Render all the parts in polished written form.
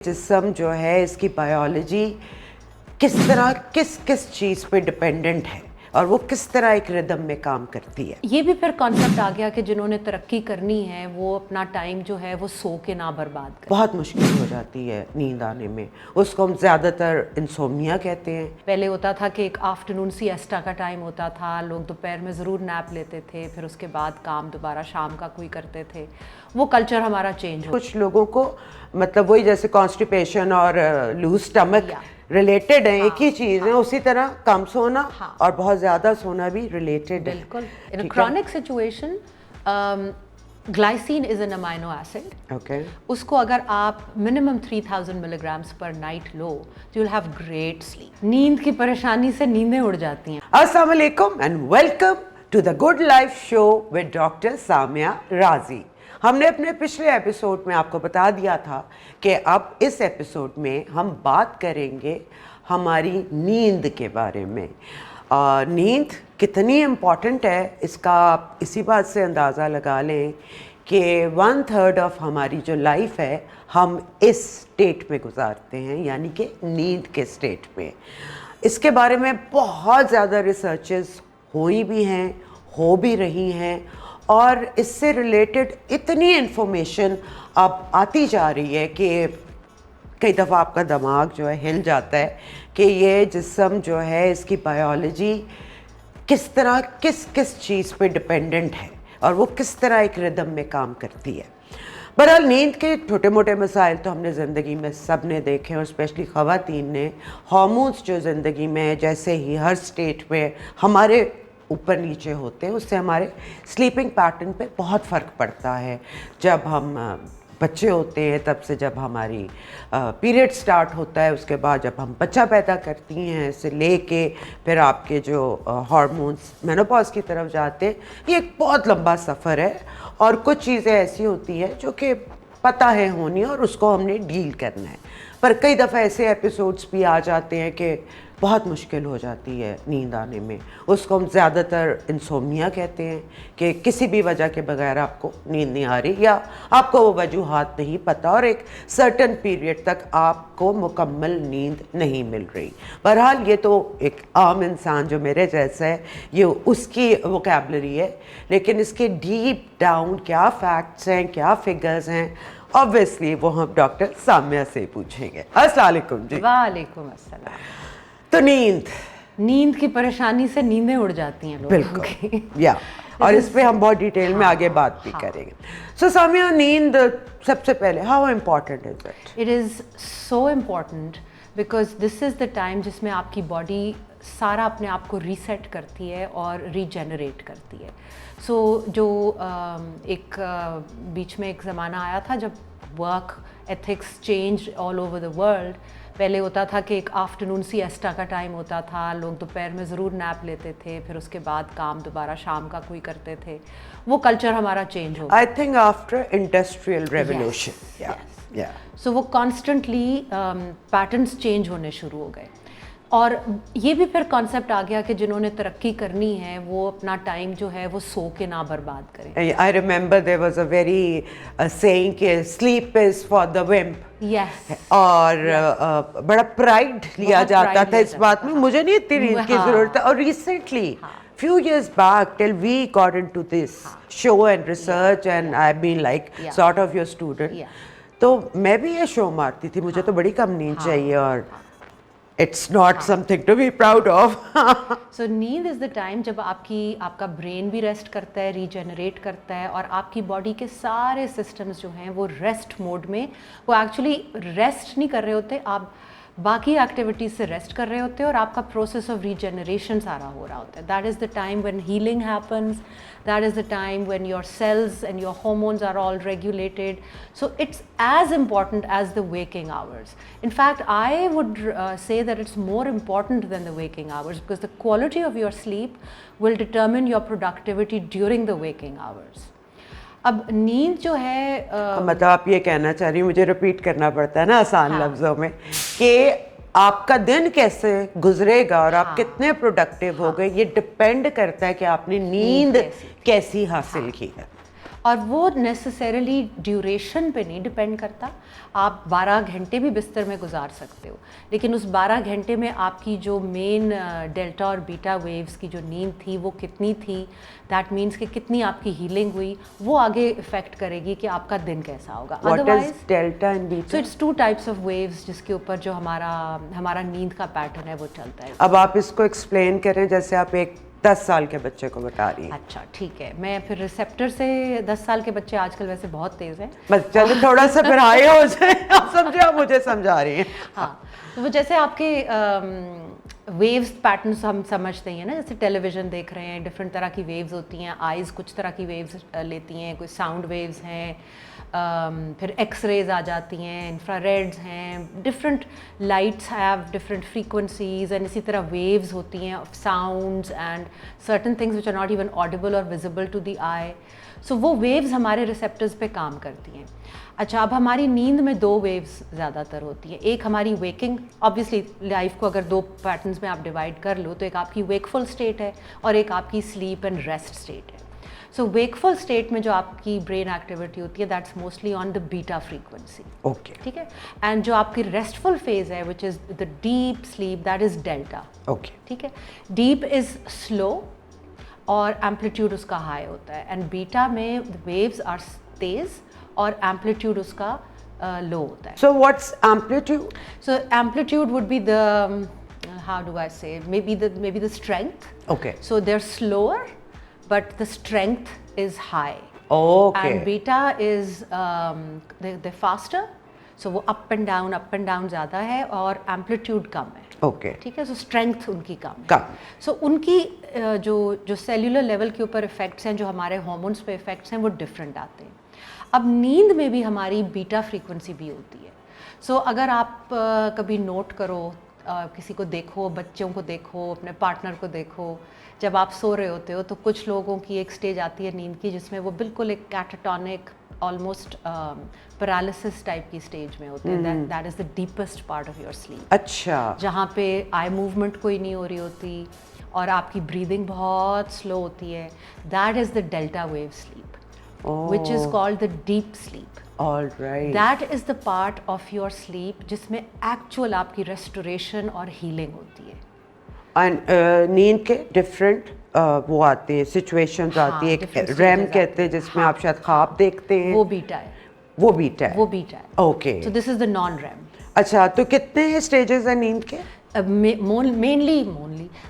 जिस्म जो है इसकी बायोलॉजी किस तरह किस चीज़ पे डिपेंडेंट है और वो किस तरह एक रिदम में काम करती है। ये भी फिर कॉन्सेप्ट आ गया कि जिन्होंने तरक्की करनी है वो अपना टाइम जो है वो सो के ना बर्बाद करें। बहुत मुश्किल हो जाती है नींद आने में, उसको हम ज़्यादातर इंसोम्निया कहते हैं। पहले होता था कि एक आफ्टरनून सिएस्टा का टाइम होता था, लोग दोपहर में ज़रूर नैप लेते थे, फिर उसके बाद काम दोबारा शाम का कोई करते थे। वो कल्चर हमारा चेंज हो। कुछ लोगों को मतलब वही जैसे कॉन्स्टिपेशन और लूज स्टमक रिलेटेड है, एक ही चीज़ है, उसी तरह कम सोना और बहुत ज़्यादा सोना भी रिलेटेड है। बिल्कुल। In a chronic situation glycine is an amino acid. Okay, उसको अगर आप मिनिमम 3000 मिलीग्राम्स पर नाइट लो तो you will have great sleep. नींद की परेशानी से नींदें उड़ जाती हैं। अस्सलाम वालेकुम and welcome to the good life show with doctor Samia Raji. हमने अपने पिछले एपिसोड में आपको बता दिया था कि अब इस एपिसोड में हम बात करेंगे हमारी नींद के बारे में। नींद कितनी इम्पॉर्टेंट है इसका आप इसी बात से अंदाज़ा लगा लें कि 1/3 ऑफ हमारी जो लाइफ है हम इस स्टेट में गुजारते हैं, यानी कि नींद के स्टेट में। इसके बारे में बहुत ज़्यादा रिसर्चेस हुई भी हैं, हो भी रही हैं, और इससे रिलेटेड इतनी इन्फॉर्मेशन अब आती जा रही है कि कई दफ़ा आपका दिमाग जो है हिल जाता है कि ये जिस्म जो है इसकी बायोलॉजी किस तरह किस चीज़ पे डिपेंडेंट है और वो किस तरह एक रिदम में काम करती है। बहरहाल नींद के छोटे मोटे मसाइल तो हमने ज़िंदगी में सब ने देखे, और स्पेशली ख़वातीन ने। हार्मोन्स जो ज़िंदगी में जैसे ही हर स्टेट में हमारे ऊपर नीचे होते हैं, उससे हमारे स्लीपिंग पैटर्न पे बहुत फ़र्क पड़ता है। जब हम बच्चे होते हैं तब से जब हमारी पीरियड स्टार्ट होता है, उसके बाद जब हम बच्चा पैदा करती हैं से लेके फिर आपके जो हार्मोन्स मेनोपॉज की तरफ जाते हैं, ये एक बहुत लंबा सफ़र है। और कुछ चीज़ें ऐसी होती हैं जो कि पता है होनी और उसको हमने डील करना है, पर कई दफ़ा ऐसे एपिसोड्स भी आ जाते हैं कि बहुत मुश्किल हो जाती है नींद आने में। उसको हम ज़्यादातर इंसोम्निया कहते हैं कि किसी भी वजह के बगैर आपको नींद नहीं आ रही या आपको वो वजूहात नहीं पता और एक सर्टन पीरियड तक आपको मुकम्मल नींद नहीं मिल रही। बहरहाल ये तो एक आम इंसान जो मेरे जैसा है ये उसकी वोकैबलरी है, लेकिन इसके डीप डाउन क्या फैक्ट्स हैं, क्या फिगर्स हैं, ऑब्वियसली वो हम डॉक्टर सामिया से पूछेंगे। अस्सलाम वालेकुम जी। वालेकुम अस्सलाम। तो नींद की परेशानी से नींदें उड़ जाती हैं लोगों की। बिल्कुल, या और इस पे हम बहुत डिटेल में आगे बात भी करेंगे। सो सामिया, नींद सबसे पहले how important is it? It is so important because this is the time जिसमें आपकी बॉडी सारा अपने आप को रीसेट करती है और रीजनरेट करती है। सो जो एक बीच में एक ज़माना आया था जब work ethics change all over the world. पहले होता था कि एक आफ्टरनून सिएस्टा का टाइम होता था, लोग दोपहर में ज़रूर नैप लेते थे, फिर उसके बाद काम दोबारा शाम का कोई करते थे। वो कल्चर हमारा चेंज हो गया। I think after industrial revolution, या सो वो कॉन्स्टेंटली पैटर्न्स चेंज होने शुरू हो गए। और ये भी फिर कॉन्सेप्ट आ गया कि जिन्होंने तरक्की करनी है वो अपना टाइम जो है वो सो के ना बर्बाद करें। I remember there was a very saying कि sleep is for the wimp. Yes. और बड़ा प्राइड लिया जाता था इस बात में, मुझे नहीं इतनी नींद की ज़रूरत है। और recently few years back till we got into this show and research and I've been like sort of your student, तो मैं भी ये शो मारती थी, मुझे तो बड़ी कम नींद चाहिए और it's not something to be proud of. So नींद इज़ द टाइम जब आपका ब्रेन भी रेस्ट करता है, रीजनरेट करता है, और आपकी बॉडी के सारे सिस्टम्स जो हैं वो रेस्ट मोड में, वो एक्चुअली रेस्ट नहीं कर रहे होते, आप बाकी एक्टिविटीज़ से रेस्ट कर रहे होते हैं और आपका प्रोसेस ऑफ रीजनरेशन सारा हो रहा होता है। That is the time when healing happens, that is the time when your cells and your hormones are all regulated. So it's as important as the waking hours. In fact, I would say that it's more important than the waking hours because the quality of your sleep will determine your productivity during the waking hours. अब नींद जो है मतलब आप ये कहना चाह रही, मुझे रिपीट करना पड़ता है ना आसान लफ्जों में, कि आपका दिन कैसे गुजरेगा और आप कितने प्रोडक्टिव हो गए, ये डिपेंड करता है कि आपने नींद कैसी हासिल की है। اور وہ نیسسریلی ڈیوریشن پہ نہیں ڈپینڈ کرتا. آپ 12 گھنٹے بھی بستر میں گزار سکتے ہو, لیکن اس 12 گھنٹے میں آپ کی جو مین ڈیلٹا اور بیٹا ویوز کی جو نیند تھی وہ کتنی تھی, دیٹ مینس کہ کتنی آپ کی ہیلنگ ہوئی, وہ آگے افیکٹ کرے گی کہ آپ کا دن کیسا ہوگا. Otherwise delta and beta, so it's 2 types of waves جس کے اوپر جو ہمارا نیند کا پیٹرن ہے وہ چلتا ہے. اب آپ اس کو ایکسپلین کریں جیسے آپ ایک 10 سال کے بچے کو بتا رہی ہیں. اچھا ٹھیک ہے, میں پھر ریسیپٹر سے 10 سال کے بچے آج کل ویسے بہت تیز ہیں, بس چلے تھوڑا سا پھر ہائی ہو جائے, آپ سمجھے, آپ مجھے سمجھا رہی ہیں. ہاں تو وہ جیسے آپ کے ویوز پیٹرنس ہم سمجھتے ہیں نا, جیسے ٹیلی ویژن دیکھ رہے ہیں, ڈفرینٹ طرح کی ویوز ہوتی ہیں, آئیز کچھ طرح کی ویوز لیتی ہیں, کوئی ساؤنڈ ویوز ہیں, پھر ایکس ریز آ جاتی ہیں, انفرا ریڈز ہیں, different lights have different frequencies, and اسی طرح ویوز ہوتی ہیں of sounds and certain things which are not even audible اور visible to the eye. So وہ ویوز ہمارے ریسیپٹرز پہ کام کرتی ہیں. اچھا, اب ہماری نیند میں 2 ویوز زیادہ تر ہوتی ہیں. ایک ہماری ویکنگ, آبویسلی لائف کو اگر 2 پیٹرنس میں آپ ڈیوائڈ کر لو تو ایک آپ کی ویکفل اسٹیٹ ہے اور ایک آپ کی سلیپ اینڈ ریسٹ اسٹیٹ ہے. سو ویکفل اسٹیٹ میں جو آپ کی برین ایکٹیویٹی ہوتی ہے that's mostly on the beta frequency. Okay, ٹھیک ہے, اینڈ جو آپ کی ریسٹفل فیز ہے which is the deep sleep that is delta. Okay, ٹھیک ہے, ڈیپ از سلو اور ایمپلیٹیوڈ اس کا ہائی ہوتا ہے, اینڈ بیٹا میں ویوز آر تیز اور ایمپلیٹیوڈ اس کا لو ہوتا ہے. So what's amplitude? So amplitude would be the, how do I say, maybe the strength. Okay. So they're slower but the strength is high. Okay. And beta is they're faster, so وہ up and down زیادہ ہے اور amplitude کم ہے. Okay. ٹھیک ہے, so strength ان کی کم ہے. کم. So ان کی جو سیلولر لیول کے اوپر افیکٹس ہیں, جو ہمارے ہارمونس پہ افیکٹس ہیں, وہ ڈفرینٹ آتے ہیں. اب نیند میں بھی ہماری بیٹا فریکوینسی بھی ہوتی ہے. سو اگر آپ کبھی نوٹ کرو, کسی کو دیکھو, بچوں کو دیکھو, اپنے پارٹنر کو دیکھو, جب آپ سو رہے ہوتے ہو تو کچھ لوگوں کی ایک سٹیج آتی ہے نیند کی جس میں وہ بالکل ایک کیٹاٹونک, آلموسٹ پیرالسس ٹائپ کی سٹیج میں ہوتے ہیں. That is the deepest part of your slip. اچھا, جہاں پہ آئی موومنٹ کوئی نہیں ہو رہی ہوتی اور آپ کی بریدنگ بہت سلو ہوتی ہے. That is the delta wave sleep which is called the deep sleep. all right. That is the part of your sleep جس میں ایکچوئل آپ کی ریسٹوریشن اور ہیلنگ ہوتی ہے. اینڈ نیند کے ڈفرینٹ وہ آتے ہیں, سچویشنز آتی ہیں. ایک ریم کہتے ہیں جس میں آپ شاید خواب دیکھتے ہیں, وہ بیٹا ہے. وہ بیٹا ہے. وہ بیٹا ہے. Okay, So this is the non-REM. اچھا, تو کتنے اسٹیجز ہیں نیند کے؟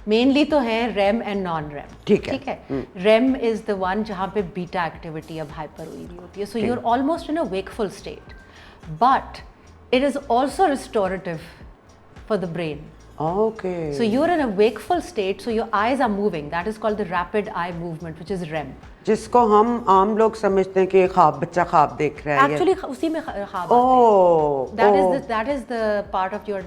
مینلی تو ہے ریم اینڈ نان ریم. ٹھیک ہے, ٹھیک ہے. ریم از دا ون جہاں پہ بیٹا ایکٹیویٹی اب ہائپر ہوئی ہوئی ہوتی ہے. So you are almost in a wakeful state, but it is also restorative for the brain. Okay, So you're in a wakeful state, so your eyes are moving. That is called the rapid eye movement, which is REM. جس کو ہم عام لوگ سمجھتے ہیں کہ خواب, بچہ خواب دیکھ رہا ہے. Actually اسی میں خواب Oh, that is the part of your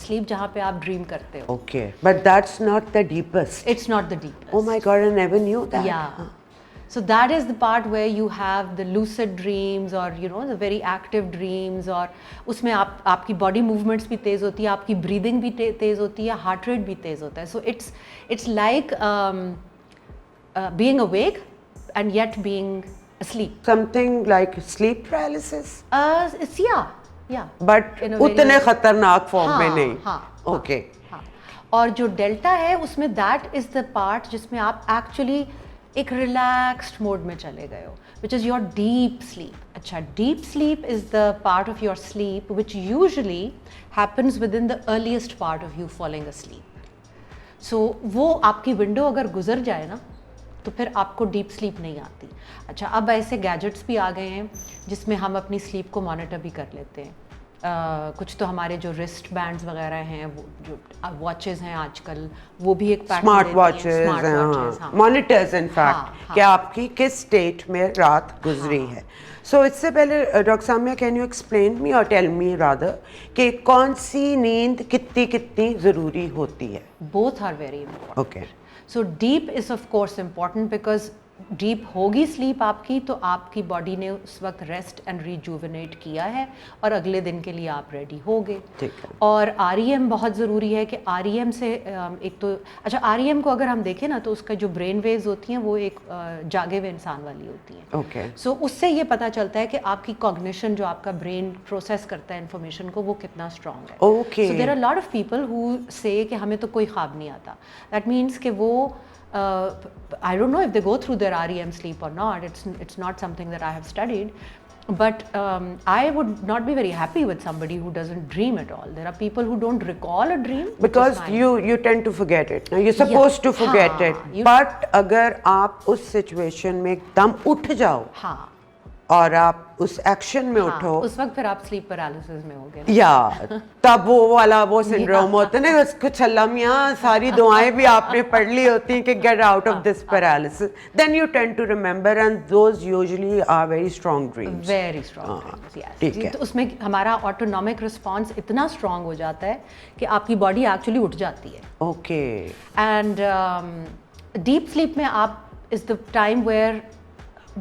sleep جہاں پہ آپ ڈریم کرتے ہو. okay, but that's not the deepest. It's not the deepest. Oh my God, I never knew that. Yeah. So that is the part where you have the lucid dreams or the very active dreams, اور اس میں آپ کی body movements بھی تیز ہوتی ہے, آپ کی بریدنگ بھی تیز ہوتی ہے, ہارٹ ریٹ بھی تیز ہوتا ہے. So it's like being awake and yet being asleep. Something like sleep paralysis? It's yeah. But اتنے خطرناک فارم میں نہیں. Okay. اور جو ڈیلٹا ہے اس میں دیٹ از دا پارٹ جس میں آپ ایکچولی ایک ریلیکسڈ موڈ میں چلے گئے ہو, which is your deep sleep. اچھا, deep sleep is the part of your sleep which usually happens within the earliest part of you falling asleep. So وہ آپ کی ونڈو اگر گزر جائے نا تو پھر آپ کو ڈیپ سلیپ نہیں آتی. اچھا, اب ایسے گیجٹس بھی آ گئے ہیں جس میں ہم اپنی سلیپ کو مانیٹر بھی کر لیتے ہیں. کچھ تو ہمارے جو رسٹ بینڈز وغیرہ ہیں, وہ جو واچز ہیں آج کل, وہ بھی ایک smart watches, monitors in fact کہ آپ کی کس اسٹیٹ میں رات گزری ہے. سو اس سے پہلے doctor Samia, can you explain me or tell me rather کہ کون سی نیند کتنی ضروری ہوتی ہے؟ Both are very important. Okay. So deep is of course important because deep होगी स्लीप आपकी तो आपकी बॉडी ने उस वक्त रेस्ट एंड रिजुविनेट किया है और अगले दिन के लिए आप रेडी होगे। ठीक है। और REM बहुत ज़रूरी है कि REM से एक तो अच्छा REM को अगर हम देखें ना तो उसका जो ब्रेन वेव्स होती हैं वो एक जागे हुए इंसान वाली होती हैं। ओके। सो उससे ये पता चलता है कि आपकी कॉग्निशन जो आपका ब्रेन प्रोसेस करता है इन्फॉर्मेशन को वो कितना स्ट्रांग है। Okay. So there are lot of people who say कि हमें तो कोई ख्वाब नहीं आता। दैट मीन्स कि वो I don't know if they go through their REM sleep or not. It's not something that I have studied, but I would not be very happy with somebody who doesn't dream at all. There are people who don't recall a dream because you tend to forget it. Now you're supposed to forget it, but अगर आप उस situation में एकदम उठ जाओ और आप उस एक्शन में उठो, उस वक्त फिर आप स्लीप पैरालिसिस में होगे या तब वो वाला वो सिंड्रोम होता है ना, उसको छल्ला मियाँ सारी दुआएं भी आपने पढ़ ली होती हैं कि get out of this paralysis, then you tend to remember and those usually are very strong dreams. Very strong dreams, yes. ठीक है। तो उसमें हमारा ऑटोनॉमिक रिस्पॉन्स इतना स्ट्रॉन्ग हो जाता है कि आपकी बॉडी एक्चुअली उठ जाती है। ओके। एंड डीप स्लीप में आप is the time where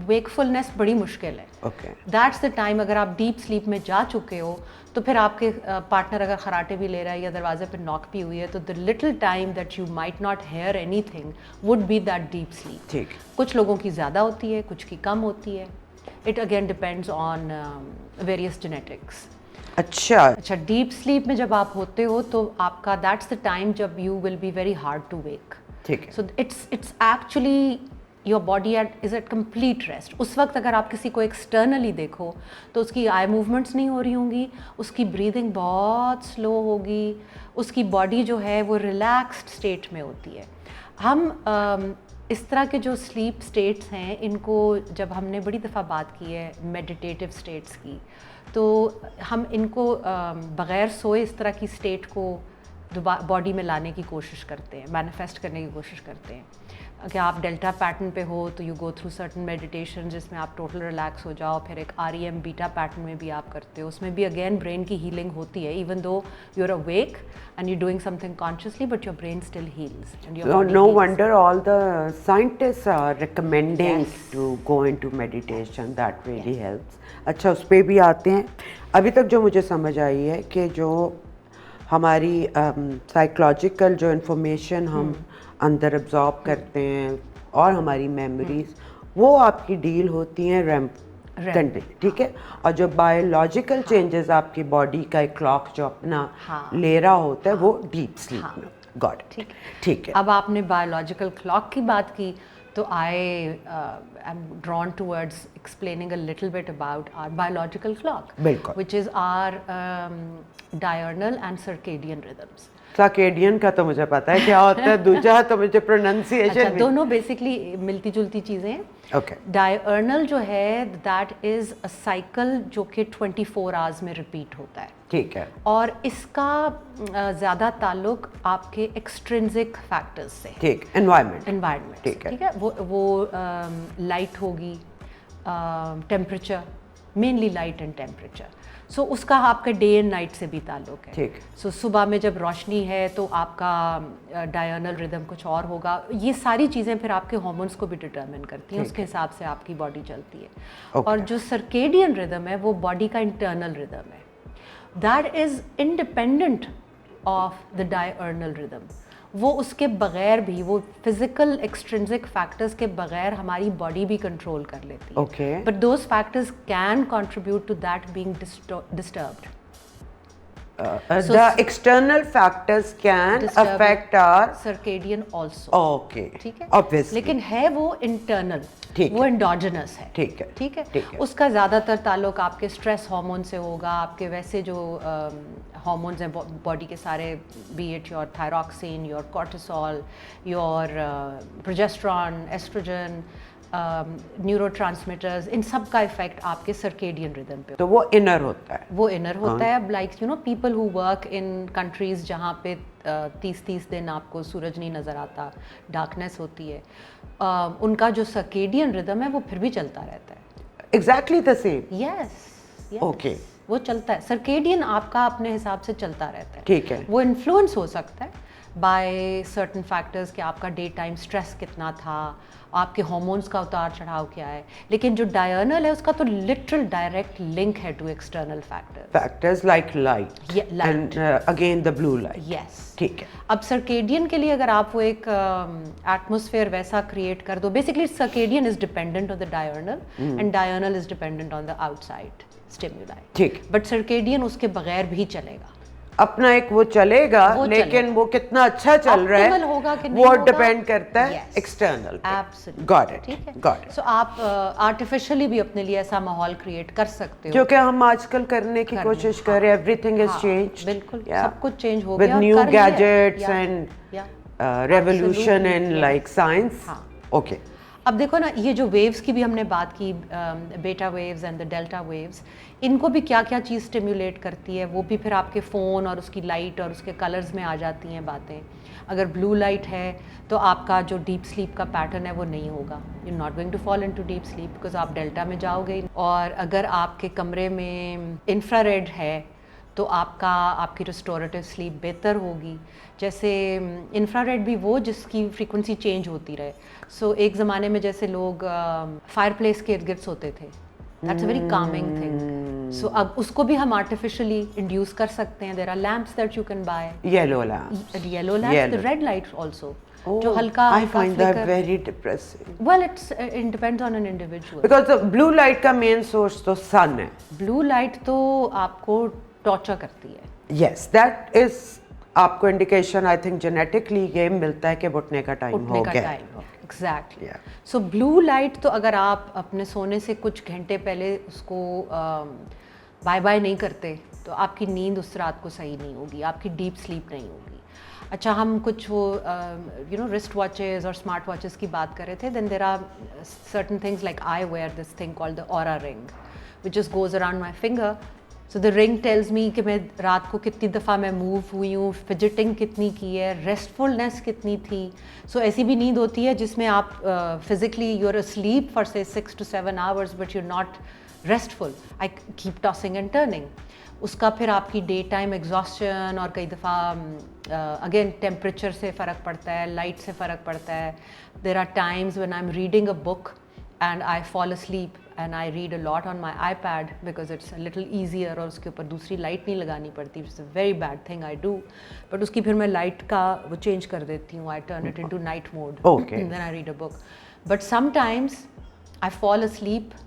wakefulness बड़ी मुश्किल है। ओके। दैट्स द टाइम अगर आप डीप स्लीप में जा चुके हो तो फिर आपके पार्टनर अगर खराटे भी ले रहा है या दरवाजे पर नॉक भी हुई है तो the little time that you might not hear anything would be that deep sleep. ठीक। कुछ लोगों की ज़्यादा होती है, कुछ की कम होती है। It again depends on various genetics. अच्छा, डीप स्लीप में जब आप होते हो तो आपका दैट्स द टाइम जब you will be very hard to wake. ठीक है। So it's actually your body is at complete rest. उस वक्त अगर आप किसी को एक्सटर्नली देखो तो उसकी आई मूवमेंट्स नहीं हो रही होंगी, उसकी ब्रीदिंग बहुत स्लो होगी, उसकी बॉडी जो है वो रिलैक्स्ड स्टेट में होती है। हम इस तरह के जो स्लीप स्टेट्स हैं इनको जब हमने बड़ी दफ़ा बात की है मेडिटेटिव स्टेट्स की, तो हम इनको बग़ैर सोए इस तरह की स्टेट को बॉडी में लाने की कोशिश करते हैं, मैनिफेस्ट करने की कोशिश करते हैं। कि आप डेल्टा पैटर्न पे हो तो you go through certain meditation जिसमें आप टोटल रिलैक्स हो जाओ, फिर एक REM बीटा पैटर्न में भी आप करते हो, उसमें भी अगेन ब्रेन की हीलिंग होती है even though you are awake and you doing something consciously but your brain still heals and your no wonder all the scientists are recommending to go into meditation. That really helps. अच्छा, उस पर भी आते हैं। अभी तक जो मुझे समझ आई है कि जो हमारी साइकोलॉजिकल जो इन्फॉर्मेशन हम अंदर एब्जॉर्ब करते हैं और हमारी मेमोरीज वो आपकी डील होती हैं रैम, ठीक है। और जो बायोलॉजिकल चेंजेस आपकी बॉडी का एक क्लॉक जो अपना ले रहा होता है वो डीप स्लीप में। गॉड। ठीक है। अब आपने बायोलॉजिकल क्लॉक की बात की तो I am drawn towards explaining a little bit about our biological clock, which is our diurnal and circadian rhythms. Circadian का तो मुझे पता है क्या होता है, दूसरा तो मुझे प्रोनाउंसिएशन। अच्छा, दोनों बेसिकली मिलती जुलती चीज़ें हैं। ओके। डायर्नल जो है दैट इज़ अ साइकिल जो कि 24 आवर्स में रिपीट होता है। ठीक है। और इसका ज़्यादा ताल्लुक आपके एक्सट्रिंसिक फैक्टर्स से। ठीक। एनवायरनमेंट। ठीक है। वो लाइट होगी, temperature, mainly light and temperature. So उसका आपके डे एंड नाइट से भी ताल्लुक है। ठीक। सो सुबह में जब रोशनी है तो आपका डायर्नल रिदम कुछ और होगा। ये सारी चीज़ें फिर आपके हार्मोन्स को भी डिटरमिन करती हैं, उसके हिसाब से आपकी बॉडी चलती है। और जो सर्केडियन रिदम है वो बॉडी का इंटरनल रिदम है, that is independent of the diurnal rhythm. वो उसके बगैर भी, वो फिजिकल एक्सट्रिंसिक फैक्टर्स के बगैर हमारी बॉडी भी कंट्रोल कर लेती है। Okay. But those factors can contribute to that being disturbed. The external factors can affect our circadian also. Okay. ठीक है। Obviously. लेकिन है वो internal, वो endogenous है। ठीक है। ठीक है। उसका ज़्यादातर ताल्लुक आपके स्ट्रेस हार्मोन से होगा, आपके वैसे जो हार्मोन्स हैं बॉडी के सारे, be it your thyroxine, your cortisol, your progesterone, oestrogen, neurotransmitters, इन सब का इफेक्ट आपके सर्केडियन रिदम पे। तो वो इनर होता है। वो इनर होता है। Like you know people who work in countries जहाँ पे 30 दिन आपको सूरज नहीं नज़र आता, डार्कनेस होती है, उनका जो सर्केडियन रिदम है वो फिर भी चलता रहता है। Exactly the same. Yes. Okay. वो चलता है। सर्केडियन आपका अपने हिसाब से चलता रहता है। ठीक है। वो इन्फ्लुएंस हो सकता है बाय सर्टन फैक्टर्स कि आपका डे टाइम स्ट्रेस कितना था, आपके हार्मोन्स का उतार चढ़ाव क्या है. लेकिन जो डायर्नल है उसका तो लिटरल डायरेक्ट लिंक है to external factors like light and again the blue light. Yes. ठीक है. अब सर्केडियन के लिए अगर आप वो एक एटमॉस्फेयर वैसा क्रिएट कर दो, basically circadian is dependent on the diurnal and diurnal is dependent on the outside stimuli. ठीक. बट सर्केडियन उसके बगैर भी चलेगा, अपना एक वो चलेगा, लेकिन वो कितना अच्छा चल रहा है होगा कि वो डिपेंड करता है एक्सटर्नल पे. एब्सोल्युटली. Got it. ठीक है. Got it. सो आप आर्टिफिशियली भी अपने लिए ऐसा माहौल क्रिएट कर सकते हो, क्योंकि हम आजकल करने की कोशिश कर रहे हैं. Everything is changed. बिल्कुल सब कुछ चेंज हो विद गया new gadgets and revolution in like science. Okay. अब देखो ना, ये जो वेव्स की भी हमने बात की, बेटा waves and the delta waves, इनको भी क्या क्या चीज़ स्टिमुलेट करती है, वो भी फिर आपके फ़ोन और उसकी लाइट और उसके कलर्स में आ जाती हैं बातें. अगर ब्लू लाइट है तो आपका जो डीप स्लीप का पैटर्न है वो नहीं होगा. You not going to fall into deep sleep because आप डेल्टा में जाओगे. और अगर आपके कमरे में इंफ्रारेड है तो आपकी रिस्टोरेटिव स्लीप बेहतर होगी. जैसे इंफ्रारेड भी वो जिसकी फ्रीक्वेंसी चेंज होती रहे. सो एक ज़माने में जैसे लोग फायर प्लेस के इर्द गिर्द सोते थे, that's a very calming thing. So अब उसको भी हम आर्टिफिशियली इंड्यूस कर सकते हैं. There are lamps that you can buy. Yellow lamps. Yellow lamps, the red light also, जो हल्का I find that very depressing. Well, it depends on an individual. Because the blue light का main source तो sun है. Blue light तो आपको torture करती है. Yes, that is आपको इंडिकेशन आई थिंक जेनेटिकली ये मिलता है कि उठने का टाइम हो गया. एग्जैक्टली. सो ब्लू लाइट तो अगर आप अपने सोने से कुछ घंटे पहले उसको बाय बाय नहीं करते तो आपकी नींद उस रात को सही नहीं होगी, आपकी डीप स्लीप नहीं होगी. अच्छा, हम कुछ वो रिस्ट वॉचेस और स्मार्ट वॉचेस की बात कर रहे थे. Then there are certain things like I wear this thing called the Oura ring which just goes around my finger. So the ring tells me कि मैं रात को कितनी दफ़ा मैं मूव हुई हूँ, फिजिटिंग कितनी की है, रेस्टफुलनेस कितनी थी. सो ऐसी भी नींद होती है जिसमें आप physically you are asleep for से 6 to 7 hours but you are not restful. I keep tossing and turning. उसका फिर आपकी डे टाइम एग्जॉस्शन और कई दफ़ा अगेन टेम्परेचर से फ़र्क पड़ता है, लाइट से फ़र्क पड़ता है. There are times when I am reading a book and I fall asleep and I read a lot on my iPad because it's a little easier और उसके ऊपर दूसरी लाइट नहीं लगानी पड़ती, which is a very bad thing I do. but उसकी फिर मैं लाइट का वो चेंज कर देती हूँ. I turn it into night mode. Okay. And then I read a book. But sometimes I fall asleep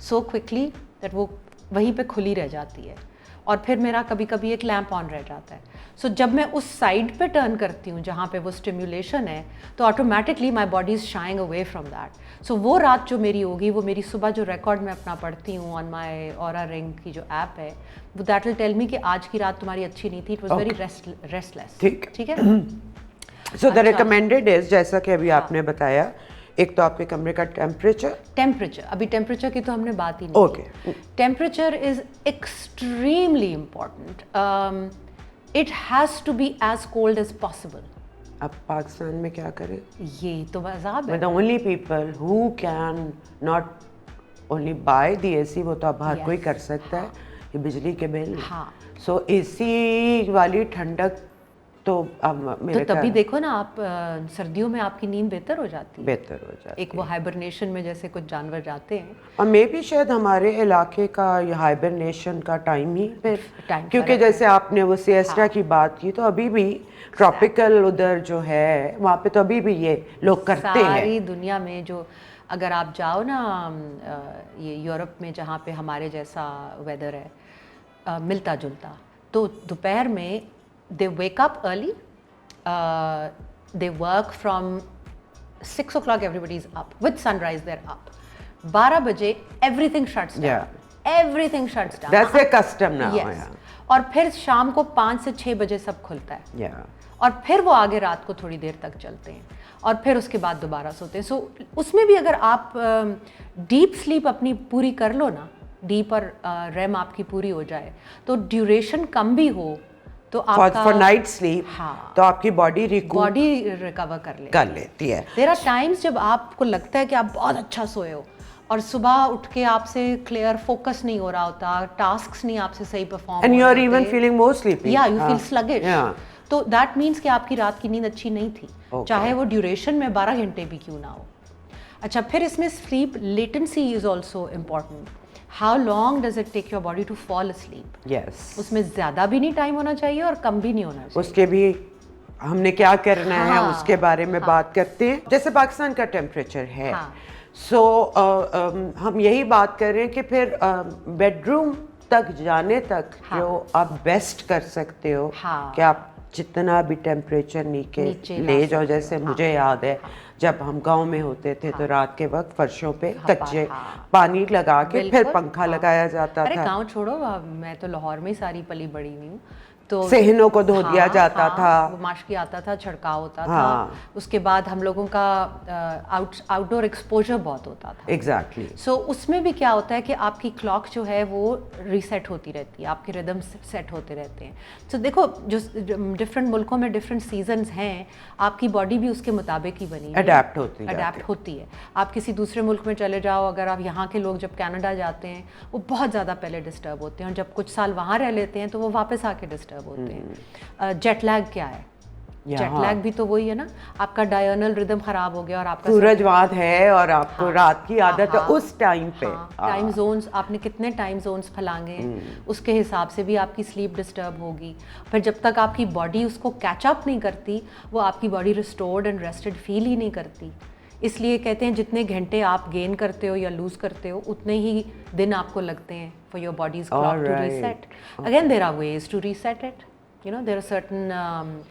so quickly that वो वहीं पे खुली रह जाती है और फिर मेरा कभी कभी एक लैंप ऑन रह जाता है. सो जब मैं उस साइड पे टर्न करती हूँ जहाँ पे वो स्टिम्युलेशन है तो automatically my body is shying away from that. So वो रात जो मेरी होगी वो मेरी सुबह जो रिकॉर्ड मैं अपना पढ़ती हूँ ऑन माई ऑरा रिंग की जो ऐप है वो दैट विल टेल मी कि आज की रात तुम्हारी अच्छी नहीं थी. It was very restless. ठीक है. सो द रिकमेंडेड इज, जैसा कि अभी आपने बताया, एक तो आपके कमरे का टेम्परेचर. अभी टेम्परेचर की तो हमने बात ही नहीं की. Temperature is extremely important. It has to be as cold as possible. अब पाकिस्तान में क्या करें, ये तो अज़ाब है. The only people who can not only buy the AC, वो तो अब हर कोई कर सकता है, ये बिजली के बिल. हाँ. सो AC वाली ठंडक तो मेरे तो तभी देखो ना आप सर्दियों में आपकी नींद बेहतर हो जाती है. एक वो है. हाइबरनेशन में जैसे कुछ जानवर जाते हैं. और मे भी शायद हमारे इलाके का ये हाइबरनेशन का टाइम ही फिर क्योंकि जैसे आपने वो सिएस्टा की बात की तो अभी भी ट्रॉपिकल उधर जो है वहाँ पे तो अभी भी ये लोग करते हैं. सारी दुनिया में जो अगर आप जाओ ना ये यूरोप में जहाँ पे हमारे जैसा वेदर है मिलता जुलता, तो दोपहर में they wake up early, they work from 6 o'clock, everybody's up. With sunrise they're up. 12 बजे everything shuts down. Yeah. Everything shuts down. That's their custom now. Yes. Yeah. और फिर शाम को 5 से 6 बजे सब खुलता है. Yeah. और फिर वो आगे रात को थोड़ी देर तक चलते हैं और फिर उसके बाद दोबारा सोते हैं. सो उसमें भी अगर आप डीप स्लीप अपनी पूरी कर लो ना, डीप और रेम आपकी पूरी हो जाए तो ड्यूरेशन कम भी हो तो आपका फॉर नाइट स्लीप. हाँ, तो आपकी बॉडी रिकवर कर लेती है. देयर आर टाइम्स जब आपको लगता है कि आप बहुत अच्छा सोए हो और सुबह उठ के आपसे क्लियर फोकस नहीं हो रहा होता, टास्क्स नहीं आपसे सही perform and you are even feeling more sleepy. या यू फील स्लगिश. तो दैट मीन्स कि आपकी रात की नींद अच्छी नहीं थी, चाहे वो ड्यूरेशन में 12 घंटे भी क्यों ना हो। अच्छा, फिर इसमें sleep latency is also important. How long does it take your body to fall asleep? Yes, उसमें ज़्यादा भी नहीं टाइम होना चाहिए और कम भी नहीं होना चाहिए। उसके भी हमने क्या करना है हाँ, उसके बारे में बात करते हैं। जैसे पाकिस्तान का टेम्परेचर है, हाँ। सो हम यही बात कर रहे हैं कि फिर बेडरूम तक जाने तक जो आप बेस्ट कर सकते हो हाँ। कि आप जितना भी टेम्परेचर नीचे ले जाओ। जैसे मुझे याद है जब हम गांव में होते थे तो रात के वक्त फर्शों पे कच्चे पानी लगा के फिर पंखा लगाया जाता अरे था। गांव छोड़ो, मैं तो लाहौर में ही सारी पली बड़ी हुई हूँ, तो सेहनों को धो दिया जाता था, वो माशकी आता था, छिड़काव होता था। उसके बाद हम लोगों का आउटडोर एक्सपोजर बहुत होता था। एग्जैक्टली। सो उसमें भी क्या होता है कि आपकी क्लॉक जो है वो रीसेट होती रहती है, आपके रिदम सेट होते रहते हैं। सो देखो, जो डिफरेंट मुल्कों में डिफरेंट सीजन्स हैं, आपकी बॉडी भी उसके मुताबिक ही बनी अडेप्ट होती है। आप किसी दूसरे मुल्क में चले जाओ, अगर आप यहाँ के लोग जब कनाडा जाते हैं वो बहुत ज़्यादा पहले डिस्टर्ब होते हैं, और जब कुछ साल वहाँ रह लेते हैं तो वो वापस आके डिस्टर्ब होते हैं। जेट लैग क्या है? जेट लैग भी तो वही है ना, आपका डायर्नल रिदम खराब हो गया और आपका सूरजवाद है और आपको रात की आदत है उस टाइम पे। टाइम जोन्स, आपने कितने टाइम जोन्स फैलांगे हैं उसके हिसाब से भी आपकी स्लीप डिस्टर्ब होगी। फिर जब तक आपकी बॉडी उसको कैच अप नहीं करती, वो आपकी body restored and rested feel ही नहीं करती। इसलिए कहते हैं जितने घंटे आप गेन करते हो या लूज करते हो उतने ही दिन आपको लगते हैं for your body's clock to reset. Again there are ways to reset it, you know, there are certain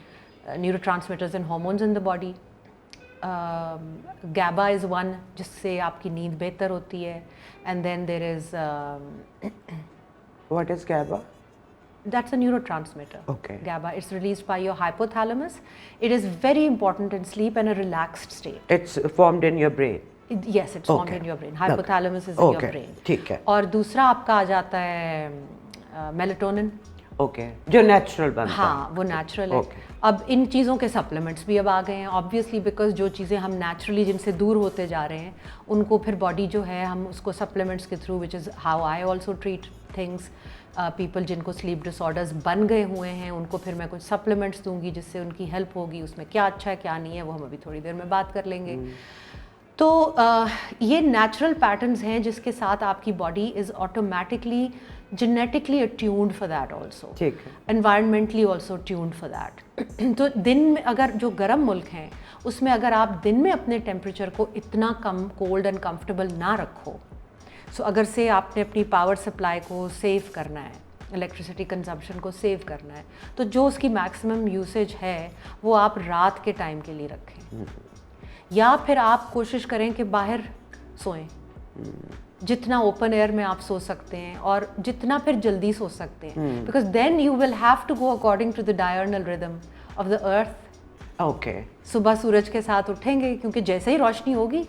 neurotransmitters and hormones in the body. GABA is one, जिससे आपकी नींद बेहतर होती है, and then there is What is GABA? That's a neurotransmitter. Okay. GABA, it's released by your hypothalamus. It is very important in sleep and a relaxed state. It's formed in your brain. Yes, it's formed in your brain. Hypothalamus is in your brain. ठीक है। और दूसरा आपका आ जाता है melatonin. Okay, जो natural बनता है। हाँ, वो नेचुरल है। अब इन चीज़ों के सप्लीमेंट्स भी अब आ गए हैं, ऑब्वियसली, बिकॉज जो चीज़ें हम नेचुरली जिनसे दूर होते जा रहे हैं उनको फिर बॉडी जो है हम उसको सप्लीमेंट्स के through, which is how I also treat things. People जिनको स्लीप डिसऑर्डर्स बन गए हुए हैं उनको फिर मैं कुछ सप्लीमेंट्स दूंगी जिससे उनकी हेल्प होगी। उसमें क्या अच्छा है क्या नहीं है वो हम अभी थोड़ी देर में बात कर लेंगे। तो ये नेचुरल पैटर्न्स हैं जिसके साथ आपकी body is automatically genetically attuned for that also, environmentally also tuned for that. तो दिन में अगर जो गर्म मुल्क हैं उसमें अगर आप दिन में अपने टेम्परेचर को इतना कम कोल्ड एंड कंफर्टेबल ना रखो, सो अगर से आपने अपनी पावर सप्लाई को सेव करना है, इलेक्ट्रिसिटी कंजम्पशन को सेव करना है, तो जो उसकी मैक्सिमम यूसेज है वो आप रात के टाइम के लिए रखें, या फिर आप कोशिश करें कि बाहर सोएं, जितना ओपन एयर में आप सो सकते हैं और जितना फिर जल्दी सो सकते हैं, because then you will have to go according to the diurnal rhythm of the earth. Okay, सुबह सूरज के साथ उठेंगे क्योंकि जैसे ही रोशनी होगी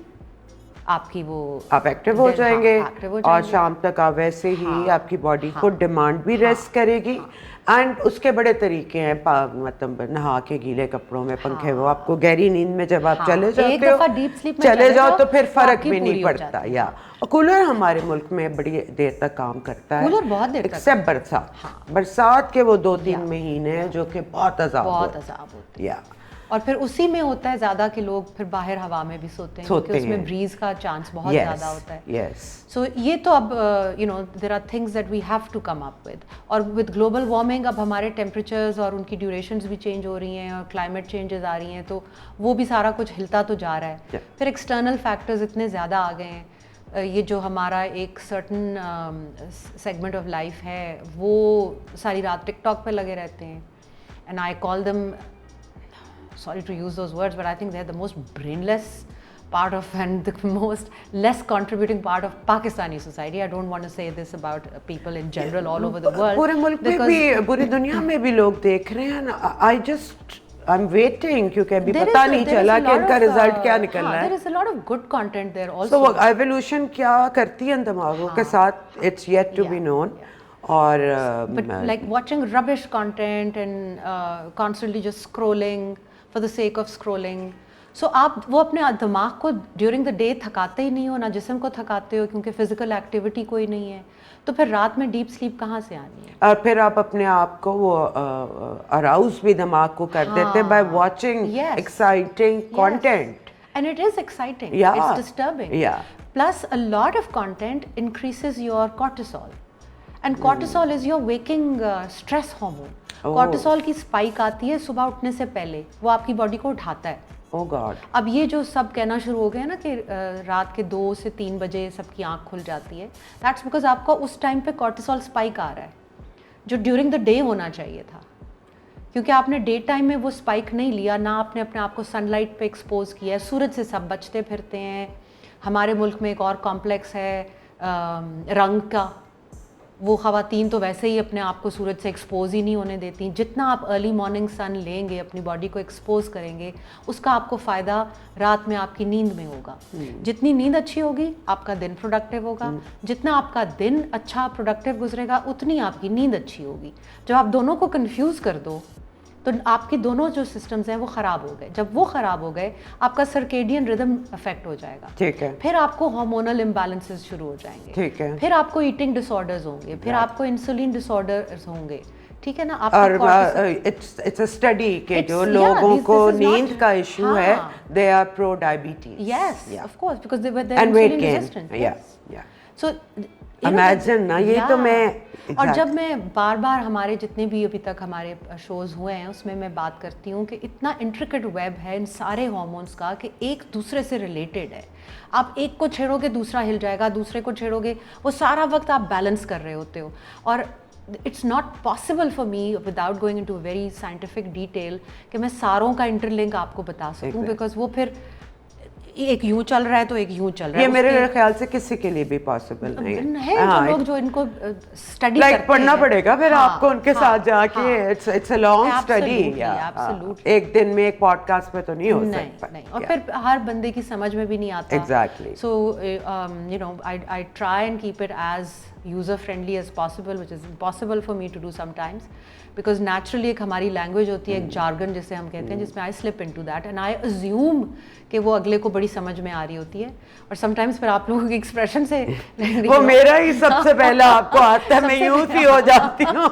आपकी वो आप एक्टिव हो जाएंगे, और शाम तक आप वैसे ही आपकी बॉडी को डिमांड भी रेस्ट करेगी। एंड उसके बड़े तरीके हैं, मतलब नहा के गीले कपड़ों में पंखे, वो आपको गहरी नींद में जब आप चले जाते हो, डीप स्लीप में चले जाओ तो फिर फर्क भी नहीं पड़ता। या कूलर हमारे मुल्क में बड़ी देर तक काम करता है, कूलर बहुत देर तक, एक्सेप्ट बरसात। बरसात के वो 2-3 महीने हैं जो कि बहुत अजाब होते हैं, और फिर उसी में होता है ज़्यादा कि लोग फिर बाहर हवा में भी सोते हैं क्योंकि उसमें ब्रीज का चांस बहुत ज़्यादा होता है। सो ये तो अब you know there are things that we have to come up with. और विद ग्लोबल वार्मिंग अब हमारे टेम्परेचर्स और उनकी ड्यूरेशंस भी चेंज हो रही हैं और क्लाइमेट चेंजेस आ रही हैं, तो वो भी सारा कुछ हिलता तो जा रहा है। फिर एक्सटर्नल फैक्टर्स इतने ज़्यादा आ गए हैं, ये जो हमारा एक सर्टन सेगमेंट ऑफ लाइफ है वो सारी रात टिकटॉक पे लगे रहते हैं, and I call them, sorry to use those words, but I think they're the most brainless part of and the most less contributing part of Pakistani society. I don't want to say this about people in general all over the world. पूरे मुल्क में भी, पूरी दुनिया में भी लोग देख रहे हैं। I'm waiting क्योंकि अभी पता नहीं चला कि इनका रिजल्ट क्या निकलना है। There is a lot of good content there also. So evolution क्या करती है दिमागों के साथ, it's yet to be known. और but like watching rubbish content and constantly just scrolling for the sake of scrolling, सो आप वो अपने दिमाग को ड्यूरिंग द डे थकाते ही नहीं हो, ना जिस्म को थकाते हो, क्योंकि फिजिकल एक्टिविटी कोई नहीं है, तो फिर रात में डीप स्लीप कहाँ से आनी है? और फिर आप अपने आप को वो अराउज भी दिमाग को कर देते हैं by watching exciting content, and it is exciting, Yeah. It's disturbing, Yeah. Plus a lot of content increases your cortisol, and cortisol is your waking stress hormone. Cortisol की स्पाइक आती है सुबह उठने से पहले, वो आपकी बॉडी को उठाता है। Oh God. अब ये जो सब कहना शुरू हो गया ना कि रात के 2 से 3 बजे सबकी आंख खुल जाती है, दैट्स बिकॉज आपका उस टाइम पे कॉर्टिसोल स्पाइक आ रहा है, जो ड्यूरिंग द डे होना चाहिए था, क्योंकि आपने डे टाइम में वो स्पाइक नहीं लिया, ना आपने अपने आप को सनलाइट पे एक्सपोज किया है। सूरज से सब बचते फिरते हैं। हमारे मुल्क में एक और कॉम्प्लेक्स है रंग का, वो ख़वातीन तो वैसे ही अपने आप को सूरज से एक्सपोज ही नहीं होने देती। जितना आप अर्ली मॉर्निंग सन लेंगे, अपनी बॉडी को एक्सपोज करेंगे, उसका आपको फ़ायदा रात में आपकी नींद में होगा। जितनी नींद अच्छी होगी आपका दिन प्रोडक्टिव होगा, जितना आपका दिन अच्छा प्रोडक्टिव गुजरेगा उतनी आपकी नींद अच्छी होगी। जब आप दोनों को कंफ्यूज कर दो तो आपकी दोनों जो सिस्टम्स हैं वो ख़राब हो गए। जब वो ख़राब हो गए आपका सर्केडियन रिदम अफेक्ट हो जाएगा, ठीक है, फिर आपको हार्मोनल इम्बैलेंसेस शुरू हो जाएंगे, ठीक है, फिर आपको ईटिंग डिसऑर्डर्स होंगे, फिर आपको इंसुलिन डिसऑर्डर्स होंगे, ठीक है ना। और इट्स अ स्टडी के जो लोगों को नींद का इशू है they are pro diabetes, yes of course, because they were and weight insulin gain, resistant. या सो इमेजिन ना, ये तो मैं और जब मैं बार बार हमारे जितने भी अभी तक हमारे शोज़ हुए हैं उसमें मैं बात करती हूँ कि इतना इंट्रिकेट वेब है इन सारे हार्मोन्स का कि एक दूसरे से रिलेटेड है। आप एक को छेड़ोगे दूसरा हिल जाएगा, दूसरे को छेड़ोगे, वो सारा वक्त आप बैलेंस कर रहे होते हो। और it's not possible for me without going into very scientific detail कि मैं सारों का इंटरलिंक आपको बता सकूं, बिकॉज वो फिर एक यूं चल रहा है तो एक यूं चल रहा है। ये मेरे ख्याल से किसी के लिए भी पॉसिबल नहीं है। जो लोग जो इनको स्टडी करते हैं, पढ़ना पड़ेगा फिर आपको उनके साथ जाके, इट्स अ लॉन्ग स्टडी, एक दिन में एक पॉडकास्ट में तो नहीं हो सकता। नहीं, और फिर हर बंदे की समझ में भी नहीं आता। Exactly. So you know I try and keep it as user friendly as possible, which is impossible for me to do sometimes, because naturally एक हमारी लैंग्वेज होती है, एक जार्गन जिसे हम कहते हैं, जिसमें I slip into that and I assume कि वो अगले को बड़ी समझ में आ रही होती है। और समटाइम्स फिर आप लोगों के एक्सप्रेशन से वो मेरा ही सबसे पहला आपको आता है, मैं यूं सी हो जाती हूँ।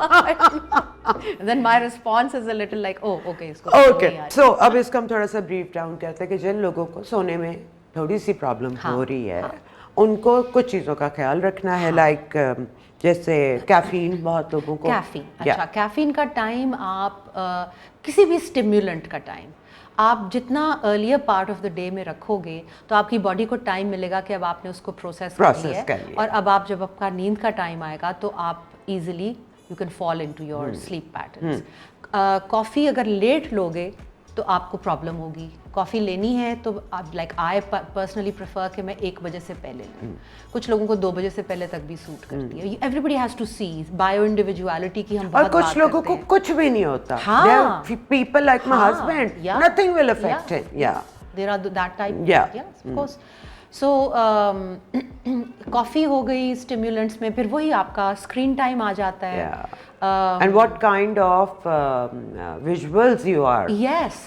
Then my response is a little like, oh, okay, इसको okay. So अब इसको हम थोड़ा सा ब्रीफ डाउन करते हैं कि जिन लोगों को सोने में थोड़ी सी प्रॉब्लम हो रही है, उनको कुछ चीज़ों का ख्याल रखना है, लाइक जैसे कैफीन, बहुत लोगों को कैफीन, अच्छा कैफीन का टाइम आप किसी भी स्टिम्युलेंट का टाइम आप जितना earlier part of the day में रखोगे तो आपकी बॉडी को टाइम मिलेगा कि अब आपने उसको प्रोसेस कर लिया है, और अब आप जब आपका नींद का टाइम आएगा तो आप easily you can fall into your sleep patterns. Coffee अगर लेट लोगे तो आपको प्रॉब्लम होगी। कॉफ़ी लेनी है तो आप लाइक आई पर्सनली प्रेफर कि मैं 1 बजे से पहले लूँ। कुछ लोगों को 2 बजे से पहले तक भी सूट करती है। Everybody has to see bio individuality की हम बहुत और कुछ लोगों को कुछ भी नहीं होता। हाँ, people like my husband, nothing will affect him. या there are that type, yes of course. So coffee हो गई स्टिम्युलेंट्स में, फिर वही आपका स्क्रीन टाइम आ जाता है। And what kind of visuals you are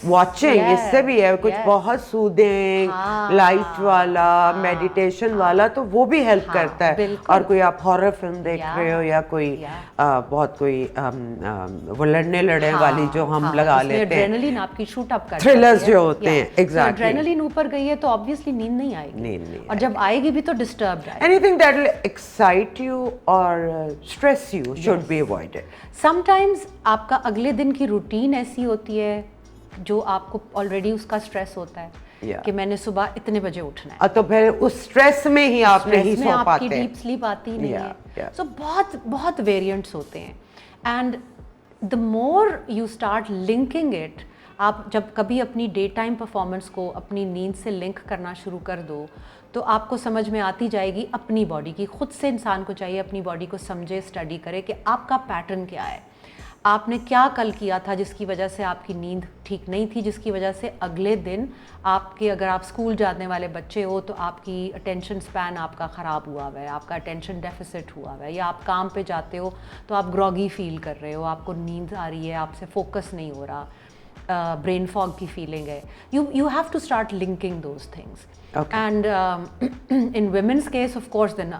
watching, इससे भी है कुछ बहुत सूदिंग, लाइट वाला, मेडिटेशन वाला, तो वो भी हेल्प करता है। और कोई आप हॉरर फिल्म देख रहे हो या कोई बहुत कोई वो लड़ने लड़ने वाली जो हम लगा लेते हैं, एड्रेनलिन आपकी शूट अप करती है, थ्रिलर्स जो होते हैं, एग्जैक्टली। एड्रेनलिन ऊपर गई है तो ऑब्वियसली नींद नहीं आएगी, और जब आएगी भी तो डिस्टर्ब आएगी। Anything that will excite you or stress you should be avoided. Sometimes आपका अगले दिन की रूटीन ऐसी होती है जो आपको ऑलरेडी उसका स्ट्रेस होता है कि मैंने सुबह इतने बजे उठना है, तो फिर उस स्ट्रेस में ही आप नहीं सो पाते, आपकी डीप स्लीप आती नहीं है। सो बहुत बहुत वेरिएंट्स होते हैं, and the more you start linking it, आप जब कभी अपनी डे टाइम परफॉर्मेंस को अपनी नींद से लिंक करना शुरू कर दो तो आपको समझ में आती जाएगी अपनी बॉडी की। खुद से इंसान को चाहिए अपनी बॉडी को समझे, स्टडी करे कि आपका पैटर्न क्या है, आपने क्या कल किया था जिसकी वजह से आपकी नींद ठीक नहीं थी, जिसकी वजह से अगले दिन आपके, अगर आप स्कूल जाने वाले बच्चे हो तो आपकी अटेंशन स्पैन आपका ख़राब हुआ हुआ है, आपका अटेंशन डेफिसिट हुआ हुआ है, या आप काम पे जाते हो तो आप ग्रॉगी फील कर रहे हो, आपको नींद आ रही है, आपसे फोकस नहीं हो रहा। ब्रेन फॉग की फीलिंग है, you have to start linking those things. Okay. And in women's case, of course, then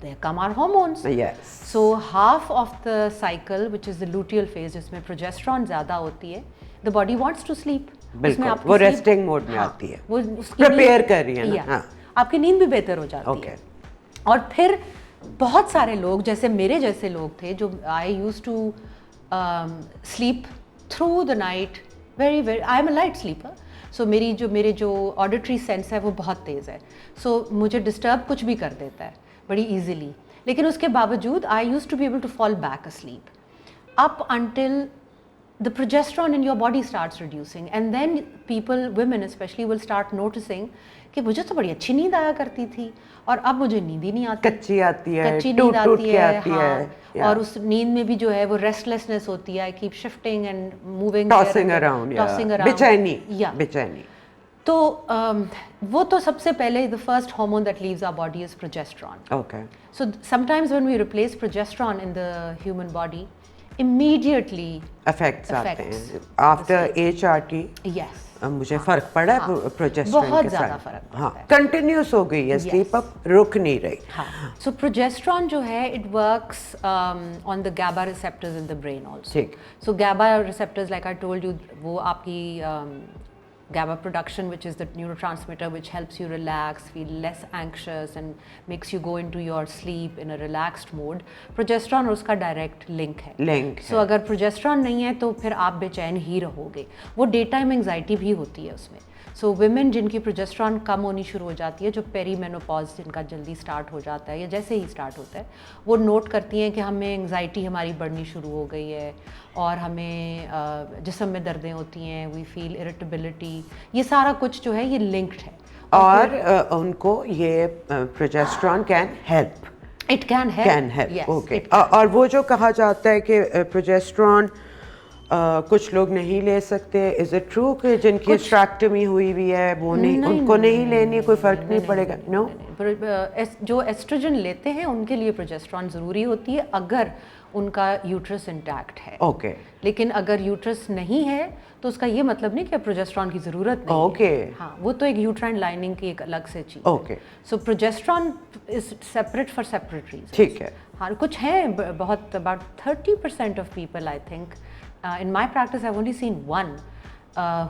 they come our hormones. Yes. So half of the cycle, which is the luteal phase, जिसमें progesterone ज़्यादा होती है, the body wants to sleep. बिल्कुल, वो resting mode में आती है, वो प्रिपेयर कर रही है ना. हाँ, आपकी नींद भी बेहतर हो जाती है. और फिर बहुत सारे लोग, जैसे मेरे जैसे लोग थे, जो I used to sleep through the night very very, I am a light sleeper. So मेरे जो ऑडिटरी सेंस है वो बहुत तेज़ है. सो मुझे डिस्टर्ब कुछ भी कर देता है बड़ी ईजिली, लेकिन उसके बावजूद I used to be able to fall back asleep up until the progesterone in your body starts reducing, and then people, women especially, will start noticing कि मुझे तो बड़ी अच्छी नींद आया करती थी और अब मुझे नींद ही नहीं आती, कच्ची आती है, कच्ची नींद आती है. हाँ, और उस नींद में भी जो है वो रेस्टलेसनेस होती है, keep shifting and moving, tossing around, बेचैनी. तो वो तो सबसे पहले the first hormone that leaves our body is progesterone. Okay. So sometimes when we replace progesterone in the human body, immediately effects आते हैं आफ्टर HRT. yes, मुझे फर्क पड़ा है प्रोजेस्टेरॉन के बहुत ज़्यादा साथ. फर्क पड़ता हाँ, है. कंटिन्यूस हो गई है स्लीप, अब रुक नहीं रही. हाँ. So progesterone जो है, it works on the GABA receptors in the brain also. ठीक. So GABA receptors, like I told you, वो आपकी GABA production, which is the neurotransmitter which helps you relax, feel less anxious and makes you go into your sleep in a relaxed mode. Progesterone और उसका direct link है. So अगर progesterone नहीं है तो फिर आप बेचैन ही रहोगे. वो डे टाइम एंग्जाइटी भी होती है उसमें. सो women जिनकी प्रोजेस्टेरॉन कम होनी शुरू हो जाती है, जो पेरीमेनोपॉज जिनका जल्दी स्टार्ट हो जाता है या जैसे ही स्टार्ट होता है, वो नोट करती हैं कि हमें एंग्जाइटी हमारी बढ़नी शुरू हो गई है और हमें जिस्म में दर्दें होती हैं, वी फील इरिटेबिलिटी. ये सारा कुछ जो है ये लिंक्ड है. और उनको ये progesterone can help. It can help. Okay. और वो जो कहा जाता है कि प्रोजेस्टेरॉन कुछ लोग नहीं ले सकते, इज इट ट्रू कि जिनकी स्ट्रैक्टमी हुई हुई है वो नहीं, उनको नहीं लेनी, कोई फर्क नहीं पड़ेगा? नो. जो एस्ट्रोजन लेते हैं उनके लिए प्रोजेस्टेरॉन ज़रूरी होती है अगर उनका यूट्रस इंटैक्ट है. ओके. लेकिन अगर यूट्रस नहीं है तो उसका ये मतलब नहीं कि प्रोजेस्टेरॉन की ज़रूरत नहीं. ओके. हाँ, वो तो एक यूट्राइन लाइनिंग की एक अलग से चीज़. Okay. So progesterone is separate for separate reason. ठीक है. हाँ, कुछ हैं बहुत, about 30% of people, I think, in my practice I've only seen one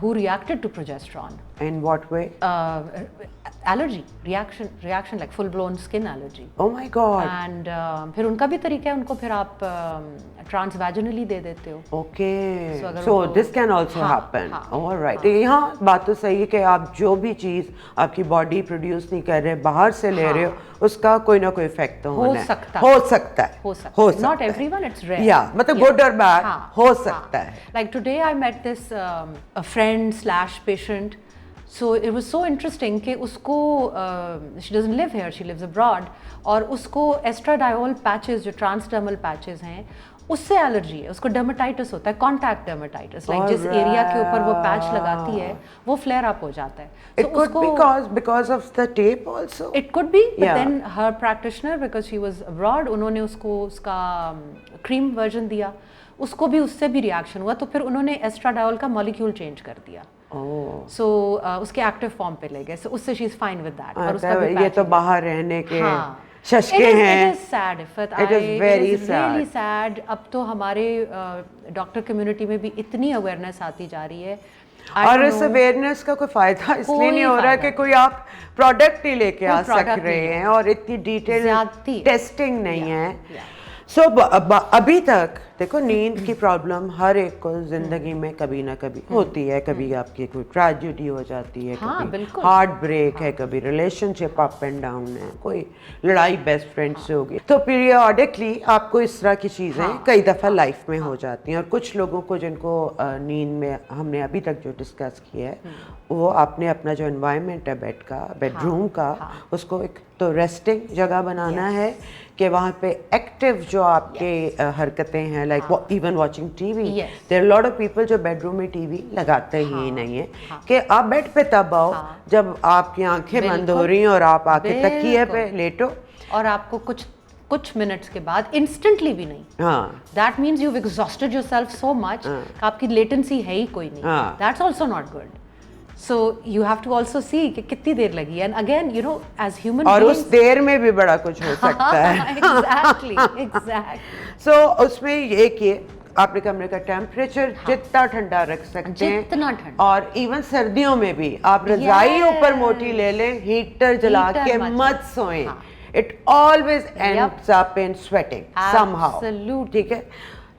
who reacted to progesterone. In what way? Allergy reaction like full blown skin allergy. Oh my god. And फिर उनका भी तरीका है, उनको फिर आप transvaginally दे देते हो. Okay. So this can also happen. All right. यहाँ बात तो सही है कि आप जो भी चीज़ आपकी बॉडी प्रोड्यूस नहीं कर रहे, बाहर से ले रहे हो, उसका कोई ना कोई इफेक्ट तो हो सकता है. Not everyone, it's rare. Yeah, मतलब good or bad हो सकता है. Like today I met this a friend / patient. So it was so interesting कि उसको she doesn't live here, she lives abroad, और उसको एस्ट्राडायोल पैचेस, जो ट्रांसडर्मल पैचेस हैं, उससे एलर्जी है. उसको डर्मेटाइटिस होता है, कॉन्टैक्ट डर्मेटाइटिस. लाइक जिस एरिया के ऊपर वो पैच लगाती है वो फ्लेयर अप हो जाता है. It could be because of the tape also. It could be, but then her practitioner, because she was abroad, उन्होंने उसको उसका क्रीम वर्जन दिया, उसको भी उससे भी रिएक्शन हुआ, तो फिर उन्होंने एस्ट्राडायोल का मॉलिक्यूल चेंज कर दिया. सो उसके एक्टिव फॉर्म पे ले गए. सो उससे she is fine with that. और उसका भी ये तो बाहर रहने के शशके हैं. It is sad. It is very really sad. अब तो हमारे डॉक्टर कम्युनिटी में भी इतनी अवेयरनेस आती जा रही है. और इस अवेयरनेस का कोई फायदा इसलिए नहीं हो रहा है कि कोई आप प्रोडक्ट ही लेके आ सक रहे हैं और इतनी डिटेल टेस्टिंग नहीं है. सो अभी तक देखो, नींद की प्रॉब्लम हर एक को जिंदगी में कभी ना कभी होती है. कभी आपकी कोई ट्रेजेडी हो जाती है, कभी हार्ट ब्रेक है, कभी रिलेशनशिप अप एंड डाउन है, कोई लड़ाई बेस्ट फ्रेंड से होगी. तो पीरियडिकली आपको इस तरह की चीज़ें कई दफ़ा लाइफ में हो जाती हैं. और कुछ लोगों को जिनको नींद में हमने अभी तक जो डिस्कस किया है, वो आपने अपना जो एनवायरनमेंट है बेड का, बेडरूम का, उसको एक तो रेस्टिंग जगह बनाना है कि वहाँ पे एक्टिव जो आपके हरकतें हैं, like even watching TV. There are lot of people जो बेडरूम में टीवी लगाते ही नहीं है कि आप बेड पे तब आओ जब आपकी आंखें बंद हो रही हैं और आप आके तकिए पे लेटो और आपको कुछ कुछ मिनट्स के बाद, इंस्टेंटली भी नहीं. हाँ That means you've exhausted yourself so much कि आपकी latency है ही कोई नहीं. हाँ. That's also not good. So you have to also see कि कितनी देर लगी. And again, you know, as human और beings, उस देर में भी बड़ा कुछ हो सकता है. exactly. So उसमें एक ये आपने कमरे का टेम्परेचर जितना ठंडा रख सकते हैं, जितना ठंडा. और इवन सर्दियों में भी आप रजाई ऊपर मोटी ले लें, हीटर जला के मत सोएं. It always ends up in sweating somehow. Absolutely. ठीक है.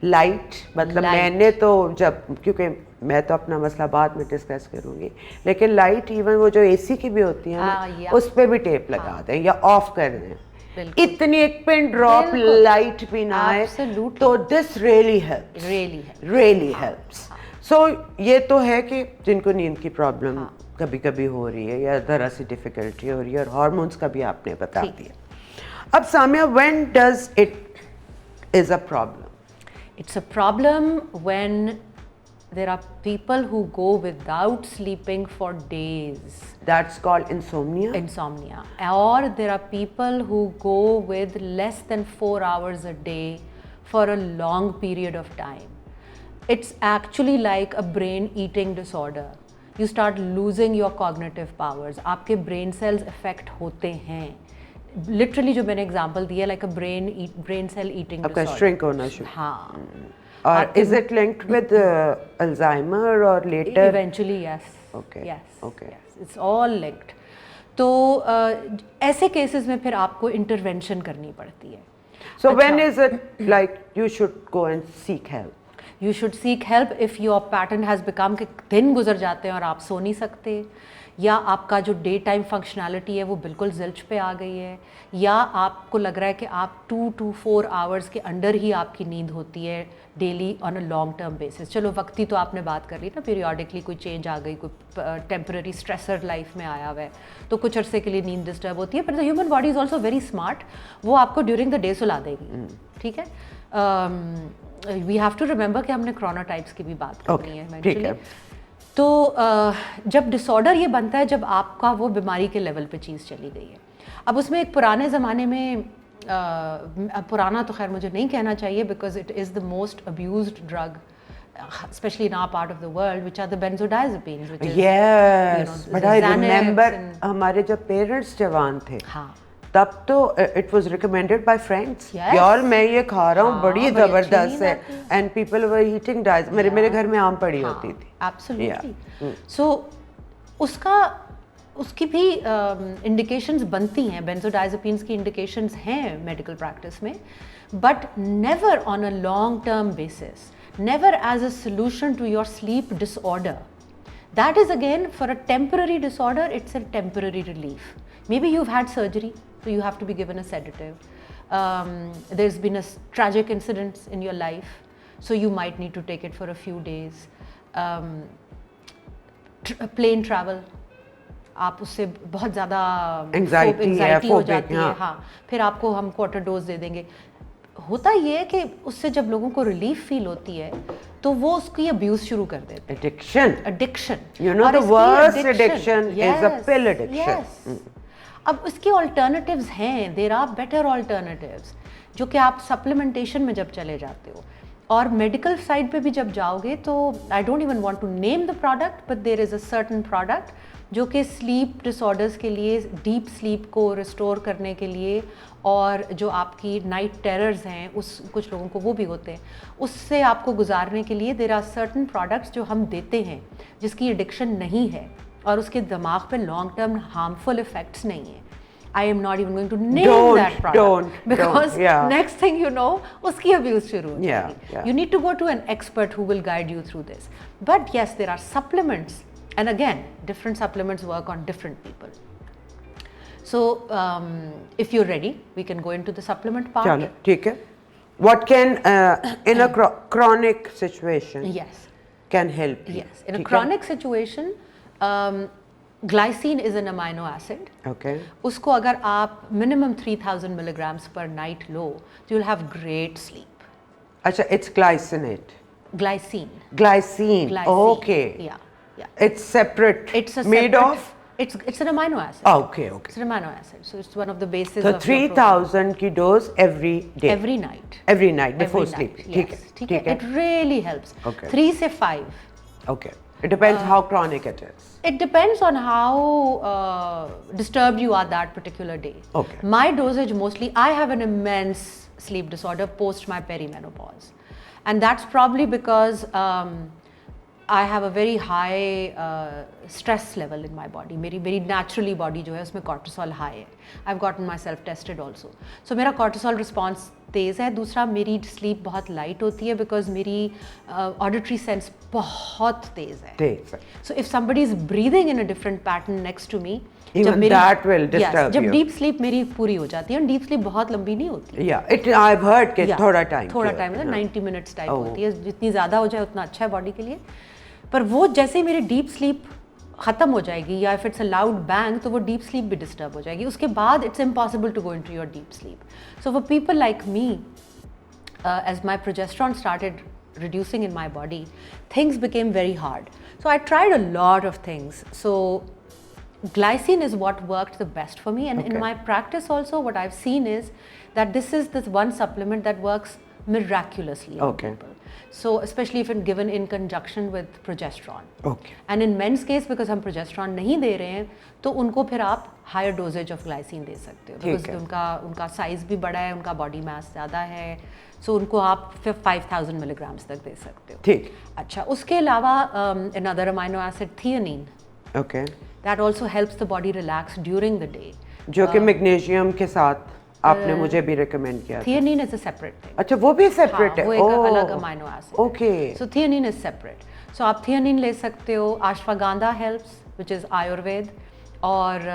लाइट मतलब मैंने तो जब, क्योंकि मैं तो अपना मसला बाद में डिस्कस करूंगी, लेकिन लाइट इवन वो जो एसी की भी होती है ना, उस पे भी टेप लगा दें या ऑफ कर दें. इतनी एक पिन ड्रॉप लाइट भी ना आए तो दिस रियली हेल्प्स. सो ये तो है कि जिनको नींद की प्रॉब्लम कभी कभी हो रही है या ज़रा सी डिफिकल्टी हो रही है, और हार्मोन्स का भी आपने बता दिया. अब Samia, when does it is a problem? It's a problem when there are people who go without sleeping for days. That's called insomnia. Insomnia. Or there are people who go with less than 4 hours a day for a long period of time. It's actually like a brain eating disorder. You start losing your cognitive powers. आपके brain cells affect होते हैं. Literally जो मैंने example दिया, like a brain cell eating आपका disorder. shrink होना शुरू. हाँ. और is it linked with Alzheimer or later? Eventually, yes. Okay. Yes. Okay. Yes. It's all linked. तो ऐसे cases में फिर आपको intervention करनी पड़ती है. So when is it like you should go and seek help? You should seek help if your pattern has become कि दिन गुजर जाते हैं और आप सो नहीं सकते, या आपका जो डे टाइम फंक्शनैलिटी है वो बिल्कुल ज़िल्च पे आ गई है, या आपको लग रहा है कि आप 2 to 4 आवर्स के अंडर ही आपकी नींद होती है daily on a long term basis. चलो वक्ती तो आपने बात कर ली ना, पीरियोडिकली कोई चेंज आ गई, कोई टेम्पररी स्ट्रेसर लाइफ में आया हुआ है तो कुछ अरसे के लिए नींद डिस्टर्ब होती है, पर the human body is also very smart, वो आपको ड्यूरिंग द डे सुला देगी. ठीक है. वी हैव टू रिमेंबर कि हमने क्रोनोटाइप्स की भी बात करनी है इवेंचुअली. तो जब डिसऑर्डर ये बनता है जब आपका वो बीमारी के लेवल पे चीज़ चली गई है. अब उसमें एक पुराने ज़माने में, पुराना तो खैर मुझे नहीं कहना चाहिए because it is the most abused drug especially in our part of the world, which are the benzodiazepines, which is, yes, but I remember हमारे जब पेरेंट्स जवान थे, हाँ, तब तो it was recommended by friends. Yes. यार मैं ये खा रहा हूँ, बड़ी ज़बरदस्त है, है. and people were eating diet. मेरे घर में आम पड़ी होती थी. Absolutely. So उसकी भी इंडिकेशंस बनती हैं, बेंजोडाइजेपिन्स की इंडिकेशंस हैं मेडिकल प्रैक्टिस में, but never on a long term basis, never as a solution to your sleep disorder. That is again for a temporary disorder, it's a temporary relief. Maybe you've had surgery, so you have to be given a sedative. There's been a tragic incident in your life, so you might need to take it for a few days. Plane travel, आप उससे बहुत ज़्यादा anxiety हो जाती है, हाँ, फिर आपको हम क्वार्टर डोज दे देंगे. होता ये है कि उससे जब लोगों को रिलीफ फील होती है तो वो उसकी अब्यूज शुरू कर देते हैं. Addiction, you know, the worst addiction is a pill addiction. अब इसके ऑल्टरनेटिव्स हैं, देयर आर बेटर ऑल्टरनेटिव्स, जो कि आप सप्लीमेंटेशन में जब चले जाते हो और मेडिकल साइड पे भी जब जाओगे तो I don't even want to name the product, but there is a certain product जो कि स्लीप डिसऑर्डर्स के लिए, डीप स्लीप को रिस्टोर करने के लिए, और जो आपकी नाइट टेरर्स हैं उस कुछ लोगों को वो भी होते हैं, उससे आपको गुजारने के लिए देयर आर सर्टेन प्रोडक्ट्स जो हम देते हैं जिसकी एडिक्शन नहीं है और उसके दिमाग पे लॉन्ग टर्म हार्मफुल इफेक्ट्स नहीं है. I am not even going to name that product because next thing you know उसकी abuse शुरू हो जाएगी. You need to go to an expert who will guide you through this. But yes, there are supplements, and again different supplements work on different people. So if you're ready, we can go into the supplement part. चलो ठीक है. What can in a chronic situation can help you? Yes, in a chronic situation, glycine is an amino acid. Okay. उसको अगर आप minimum 3000 milligrams per night low, so you'll have great sleep. अच्छा, it's glycinate. Glycine. Glycine. Okay. Yeah. It's separate. It's a made separate, of It's an amino acid. Okay. It's an amino acid. So it's one of the bases So of your protein. 3000 की dose every day. Every night. Every night before Every sleep. night, ठीक yes. है. ठीक है. It really helps. Okay. 3 से 5. Okay. It depends how chronic it is. It depends on how disturbed you are that particular day. Okay. My dosage mostly, I have an immense sleep disorder post my perimenopause. And that's probably because I have a very high stress level in my body. मेरी naturally body जो है उसमें cortisol high है. I've gotten myself tested also. So मेरा cortisol response तेज़ है. दूसरा मेरी sleep बहुत light होती है because मेरी auditory sense बहुत तेज़ है. तेज है. So if somebody is breathing in a different pattern next to me, Even that will disturb yes, जब you. deep sleep मेरी पूरी हो जाती है, और deep sleep बहुत लंबी नहीं होती. Yeah, I've heard कि Yeah, थोड़ा time. थोड़ा time मतलब 90 minutes टाइप Oh. होती है. जितनी ज़्यादा हो जाए उतना अच्छा है बॉडी के लिए. पर वो जैसे ही मेरी डीप स्लीप ख़त्म हो जाएगी, या if it's a loud bang, तो वो डीप स्लीप भी डिस्टर्ब हो जाएगी. उसके बाद it's impossible to go into your deep sleep. So for people like me, as my progesterone started reducing in my body, things became very hard. So I tried a lot of things. So glycine is what worked the best for me, and in Okay. my practice also what I've seen is that this is this one supplement that works miraculously on Okay. people. So especially if given in conjunction with progesterone. Okay. And in men's case, because हम progesterone नहीं दे रहे हैं, तो उनको फिर आप higher dosage of glycine दे सकते हो, ठीक because है. उनका size भी बड़ा है, उनका body mass ज़्यादा है, so उनको आप फिर 5000 milligrams तक दे सकते हो. ठीक. अच्छा, उसके अलावा another amino acid, theanine, Okay. that also helps the body relax during the day. जो कि मैग्नीशियम के साथ आपने मुझे भी recommend किया था. Theanine is a separate thing. अच्छा, वो भी separate है. हाँ, वो एक Oh. अलग amino acid है. Okay. So theanine is separate. So आप theanine ले सकते हो. Ashwagandha helps, which is Ayurved, और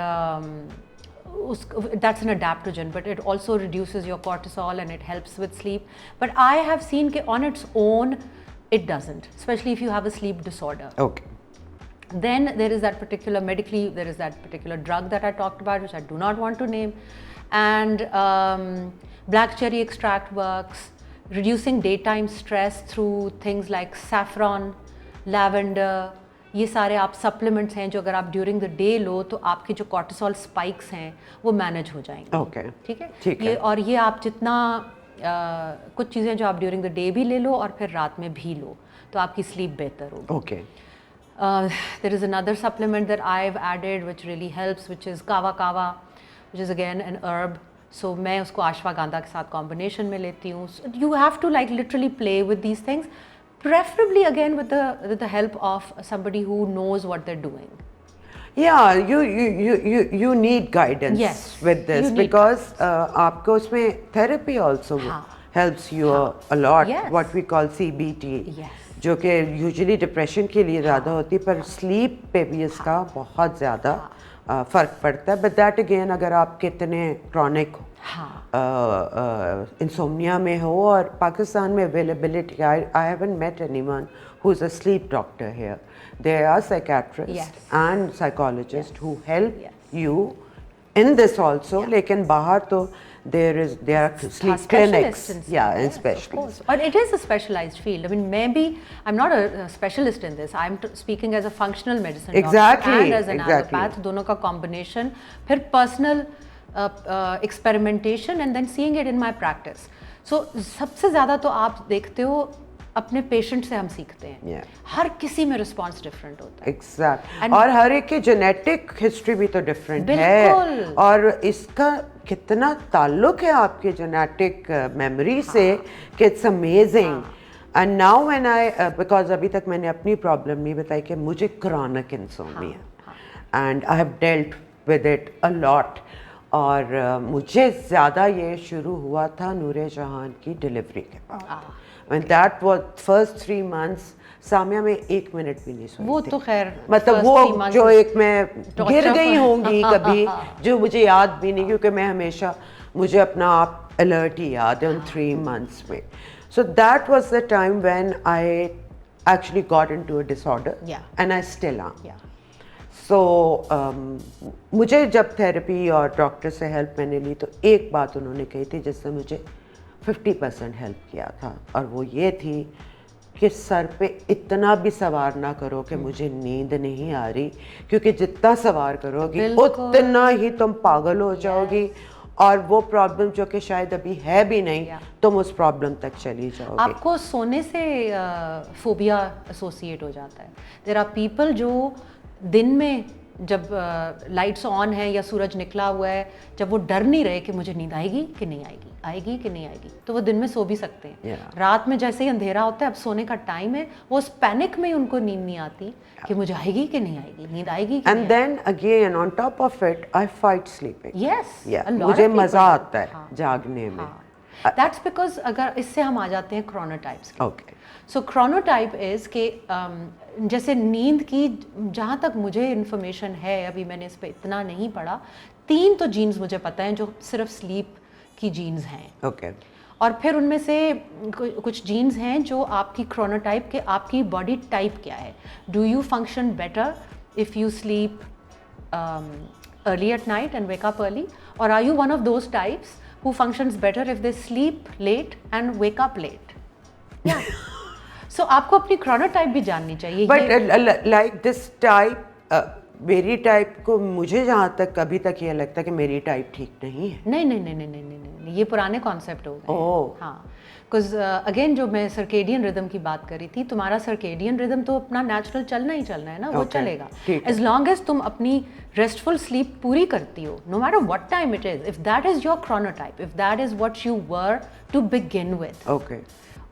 that's an adaptogen, but it also reduces your cortisol and it helps with sleep. But I have seen that on its own, it doesn't, especially if you have a sleep disorder. Okay. Then there is that particular there is that particular drug that I talked about, which I do not want to name, and black cherry extract works, reducing daytime stress through things like saffron, lavender. ये सारे आप supplements हैं जो अगर आप during the day लो तो आपके जो cortisol spikes हैं वो manage हो जाएंगे. Okay. ठीक है. ठीक है. ये और ये आप जितना कुछ चीज़ें जो आप during the day भी ले लो और फिर रात में भी लो तो आपकी sleep बेहतर होगी. Okay. There is another supplement that I've added which really helps, which is kava, which is again an herb. So मैं उसको ashwagandha के साथ combination में लेती हूँ. So you have to like literally play with these things, preferably again with the help of somebody who knows what they're doing. Yeah, you need guidance Yes, with this you need because आपको उसमें therapy also हाँ. helps you a lot. Yes. What we call CBT. Yes. जो कि usually depression के लिए ज़्यादा होती है, पर स्लीप पे भी इसका बहुत ज़्यादा फ़र्क पड़ता है. बट दैट अगेन अगर आप कितने क्रॉनिक इंसोम्निया में हो, और पाकिस्तान में availability, I haven't met anyone who is a sleep doctor here. There are psychiatrist and psychologist who help you in this also, लेकिन बाहर तो there are sleep clinics, and specialists. But it is a specialized field. I mean, maybe I'm not a specialist in this. I'm speaking as a functional medicine Exactly, doctor and as an exactly. allopath. दोनों का combination, फिर personal experimentation, and then seeing it in my practice. So सबसे ज़्यादा तो आप देखते हो अपने पेशेंट से हम सीखते हैं. Yeah. हर किसी में रिस्पॉन्स डिफरेंट होता है. एग्जैक्ट. और हर एक की जेनेटिक हिस्ट्री भी तो डिफरेंट है, बिल्कुल. और इसका कितना ताल्लुक है आपके जेनेटिक मेमोरी से कि it's amazing. And now when I because अभी तक मैंने अपनी प्रॉब्लम नहीं बताई कि मुझे chronic insomnia and I have dealt with it a lot. और मुझे ज़्यादा ये शुरू हुआ था नूरे जहान की डिलीवरी के बाद. When that was first 3 months, Samia में 1 मिनट भी नहीं सोई वो थी. तो खैर मतलब वो जो एक मैं गिर गई होंगी कभी, जो मुझे याद भी नहीं, क्योंकि मैं हमेशा मुझे अपना आप अलर्ट ही याद है उन 3 months में. So that was the time when I actually got into a disorder. Yeah. And I still am. Yeah. So मुझे जब थेरेपी और डॉक्टर से हेल्प मैंने ली तो एक बात उन्होंने कही थी जिससे मुझे 50% हेल्प किया था, और वो ये थी کہ سر پہ اتنا بھی سوار نہ کرو کہ مجھے نیند نہیں آ رہی, کیونکہ جتنا سوار کرو گی اتنا ہی تم پاگل ہو جاؤ گی, اور وہ پرابلم جو کہ شاید ابھی ہے بھی نہیں تم اس پرابلم تک چلی جاؤ گی. آپ کو سونے سے فوبیا ایسوسیٹ ہو جاتا ہے. دیر آر پیپل جو دن میں جب لائٹس آن ہیں یا سورج نکلا ہوا ہے, جب وہ ڈر نہیں رہے کہ مجھے نیند آئے گی کہ نہیں آئے گی, آئے گی کہ نہیں آئے گی, تو وہ دن میں سو بھی سکتے ہیں. رات میں جیسے ہی اندھیرا ہوتا ہے, اب سونے کا ٹائم ہے, وہ اس پینک میں ان کو نیند نہیں آتی کہ مجھے آئے گی کہ نہیں آئے گی, نیند آئے گی. And then again on top of it I fight sleeping. Yes, مجھے مزہ آتا ہے جاگنے میں. دیٹس بیکاز اگر اس سے ہم آ جاتے ہیں کرونوٹائپس کے. اوکے, سو کرونوٹائپ از کہ جیسے نیند کی جہاں تک مجھے انفارمیشن ہے, ابھی میں نے اس پہ اتنا نہیں پڑھا, 3 تو جینز مجھے پتہ ہیں جو صرف سلیپ کی جینز ہیں. اوکے, اور پھر ان میں سے کچھ جینز ہیں جو آپ کی کرونوٹائپ کے آپ کی باڈی ٹائپ کیا ہے. Do you function better if you sleep early at night and wake up early, or are you one of those types who functions better if they sleep late and wake up late? Yeah. So آپ کو اپنی chronotype بھی جاننی چاہیے. But like this type, میری type کو مجھے جہاں تک ابھی تک یہ لگتا ہے کہ میری ٹائپ ٹھیک نہیں ہے. نہیں, یہ پرانے کانسیپٹ ہو گئے. ہاں, بیکاز اگین جو میں سرکیڈین ردم کی بات کری تھی, تمہارا سرکیڈین ردم تو اپنا نیچرل چلنا ہی چلنا ہے نا, وہ چلے گا ایز لانگ ایز تم اپنی ریسٹفل سلیپ پوری کرتی ہو, no matter what time it is. If that is your chronotype, if that is what you were to begin with. Okay,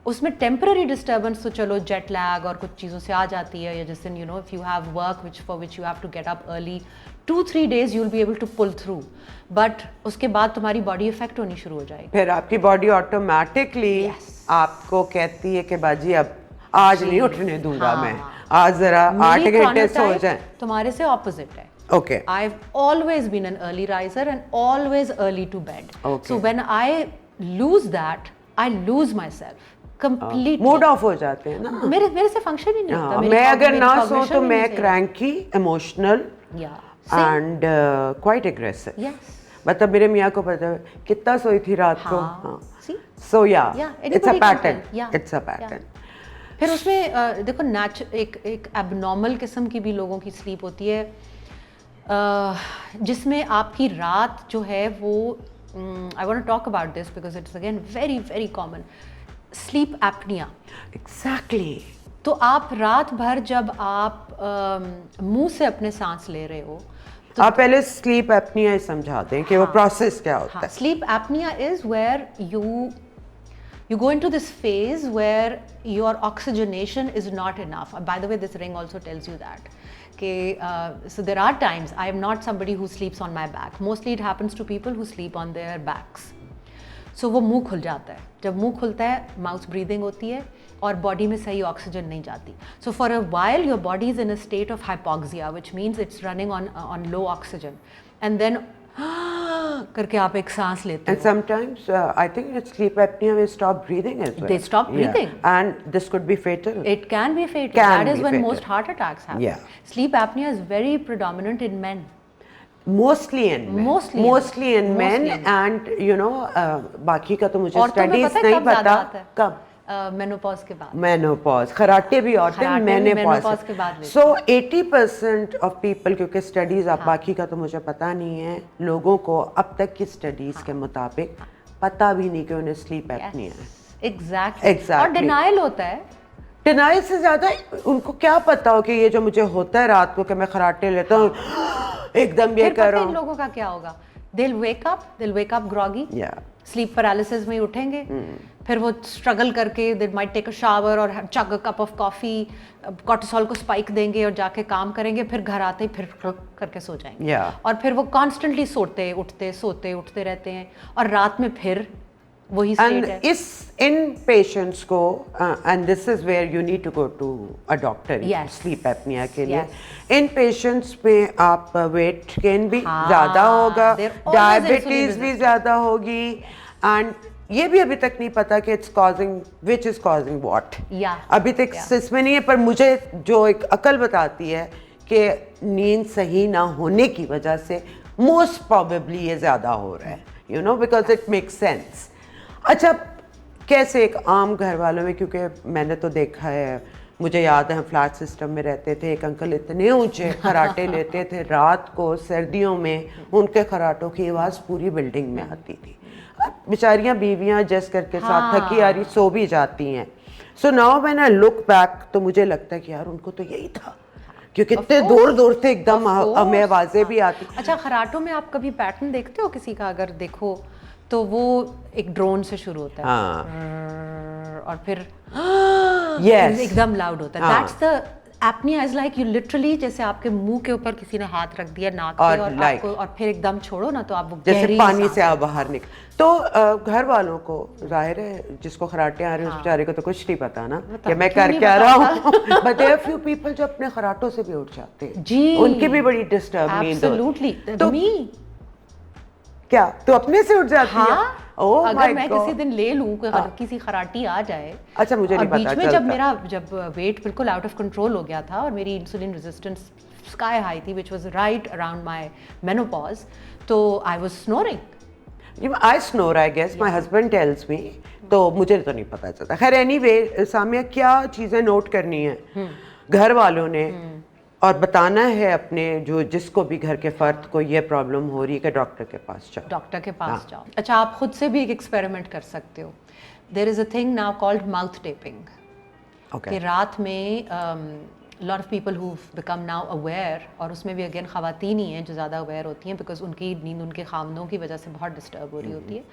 اس میں ٹیمپرری ڈسٹربنس تو چلو جیٹ لیگ اور کچھ چیزوں سے آ جاتی ہے, یا جیسے you know if you have work for which you have to get up early, 2-3 days you will be able to pull through, but اس کے بعد تمہاری باڈی افیکٹ ہونی شروع ہو جائے گی. پھر آپ کی باڈی آٹومیٹکلی آپ کو کہتی ہے کہ باجی اب آج نہیں اٹھنے دوں گا میں, آج ذرا 8 گھنٹے سو جائیں. تمہارے سے اپوزٹ ہے. Okay. I've always been an early riser and always early to bed. Okay. So when I lose that, I lose myself completely. Mood off ہو جاتے ہیں نا, میرے سے فنکشن ہی نہیں ہوتا. میں اگر نہ سو تو میں کرینکی, ایموشنل اینڈ کوائٹ اگریسو. مطلب میرے میاں کو پتا ہے کتنا سوئی تھی رات کو. سو یا it's a pattern, it's a pattern. پھر اس میں دیکھو ایک ایب نارمل قسم کی بھی لوگوں کی سلیپ ہوتی ہے, جس میں آپ کی رات جو ہے وہ, I want to talk about this because it's again very very common, sleep apnea. Exactly. تو آپ رات بھر جب آپ منہ سے اپنے سانس لے رہے ہو, آپ پہلے سلیپ ایپنیا سمجھا دیں کہ وہ پروسیس کیا ہوتا ہے. Sleep apnoea is where you go into this phase where your oxygenation is not enough. By the way, this ring also tells you that. So there are times, I am not somebody who sleeps on my back. Mostly it happens to people who sleep on their backs. So وہ منہ کھل جاتا ہے, جب منہ کھلتا ہے mouth breathing ہوتی ہے اور باڈی میں صحیح آکسیجن نہیں جاتی. So for a while your body is in a state of hypoxia, which means it's running on low oxygen. And then کر کے آپ ایک سانس لیتے ہیں. And sometimes I think that sleep apnea will stop breathing as well. They stop breathing. Yeah. And this could be fatal. It can be fatal. That is when most heart attacks happen. Yeah. Sleep apnea is very predominant in men. Mostly in men. And you know باقی کا تو مجھے studies نہیں پتا کب. Menopause کے بعد. Menopause, خراٹے بھی ہوتے ہیں مینوپاز کے بعد. سو 80% آف پیپل, کیونکہ اسٹڈیز آپ باقی کا تو مجھے پتا نہیں ہے, لوگوں کو اب تک کی اسٹڈیز کے مطابق پتا بھی نہیں کہ انہیں سلیپ ایپنیا ہے. ایگزیکٹلی. اور ڈینائل ہوتا ہے. ڈینائل سے زیادہ ان کو کیا پتا ہو کہ یہ جو مجھے ہوتا ہے رات کو کہ میں خراٹے لیتا ہوں ایک دم یہ کر رہا ہوں. ان لوگوں کا کیا ہوگا, they'll wake up groggy. Slip paralysis میں اٹھیں گے, پھر وہ اسٹرگل کر کے they might take a shower اور chug a cup of coffee, cortisol کو اسپائک دیں گے اور جا کے کام کریں گے, پھر گھر آتے ہی پھر کر کے سو جائیں گے. اور پھر وہ کانسٹنٹلی سوتے اٹھتے رہتے ہیں, اور رات میں پھر وہی اسٹیٹ ہے. اس ان پیشنٹس کو, and this is where you need to go to a doctor sleep apnea کے لیے. ان پیشنٹس میں آپ ویٹ گین بھی زیادہ ہوگا, ڈائبٹیز بھی زیادہ ہوگی, اینڈ یہ بھی ابھی تک نہیں پتا کہ it's causing which is causing what. ابھی تک اس میں نہیں ہے, پر مجھے جو ایک عقل بتاتی ہے کہ نیند صحیح نہ ہونے کی وجہ سے موسٹ پروبیبلی یہ زیادہ ہو رہا ہے, you know, because it make sense. اچھا, कैसे एक आम घर वालों में, क्योंकि मैंने तो देखा है, मुझे याद है हम फ्लैट सिस्टम में रहते थे, एक अंकल इतने ऊंचे खराटे लेते थे, रात को सर्दियों में उनके खराटों की आवाज़ पूरी बिल्डिंग में आती थी। बेचारियां बीवियां एडजस्ट करके साथ थकी आ रही सो भी जाती हैं। So now when I look back तो मुझे लगता है कि यार उनको तो यही था, क्योंकि इतने दूर दूर से एकदम हमें आवाज़ें भी आती। अच्छा, खराटों में आप कभी पैटर्न देखते हो किसी का? अगर देखो तो वो एक ड्रोन से शुरू होता है, हाँ, और फिर Yes. एकदम लाउड होता है। हाँ. That's the apnoea, is like you literally जैसे आपके मुंह के ऊपर किसी ने हाथ रख दिया नाक पे, और like- आपको, और फिर एकदम छोड़ो ना तो आप वो जैसे गहरी पानी सांस से आप बाहर निकल। तो घर वालों को जाहिर है जिसको खराटे आ रहे हैं उस बेचारे को तो कुछ नहीं पता ना कि मैं कर क्या रहा हूँ। But there are few people जो अपने खराटों से भी उठ जाते हैं, जी, उनकी भी बड़ी डिस्टर्ब नींद होती है। एब्सोल्युटली। तो मी, क्या तो अपने से उठ जाती है? हाँ, Oh अगर my मैं God. किसी दिन ले लूं किसी खराटी आ जाए। अच्छा, मुझे नहीं और पता बीच में चलता। जब वेट बिल्कुल आउट ऑफ कंट्रोल हो गया था और मेरी इंसुलिन रेजिस्टेंस स्काई हाई थी, which was right around my menopause, तो I was snoring. I snore, I guess my husband tells me, तो मुझे तो नहीं पता चलता। खैर एनीवे सामिया, क्या चीज़ें नोट करनी है घर वालों ने और बताना है अपने जो जिसको भी घर के फर्द को ये प्रॉब्लम हो रही है कि डॉक्टर के पास जाओ। डॉक्टर के पास जाओ। अच्छा, आप खुद से भी एक एक्सपेरिमेंट कर सकते हो। There is a thing now called mouth taping, कि रात में lot of people who become now aware, और उसमें भी अगेन ख़वातीन ही हैं जो ज़्यादा अवेयर होती हैं, बिकॉज उनकी नींद उनके खामदों की वजह से बहुत डिस्टर्ब हो रही होती है।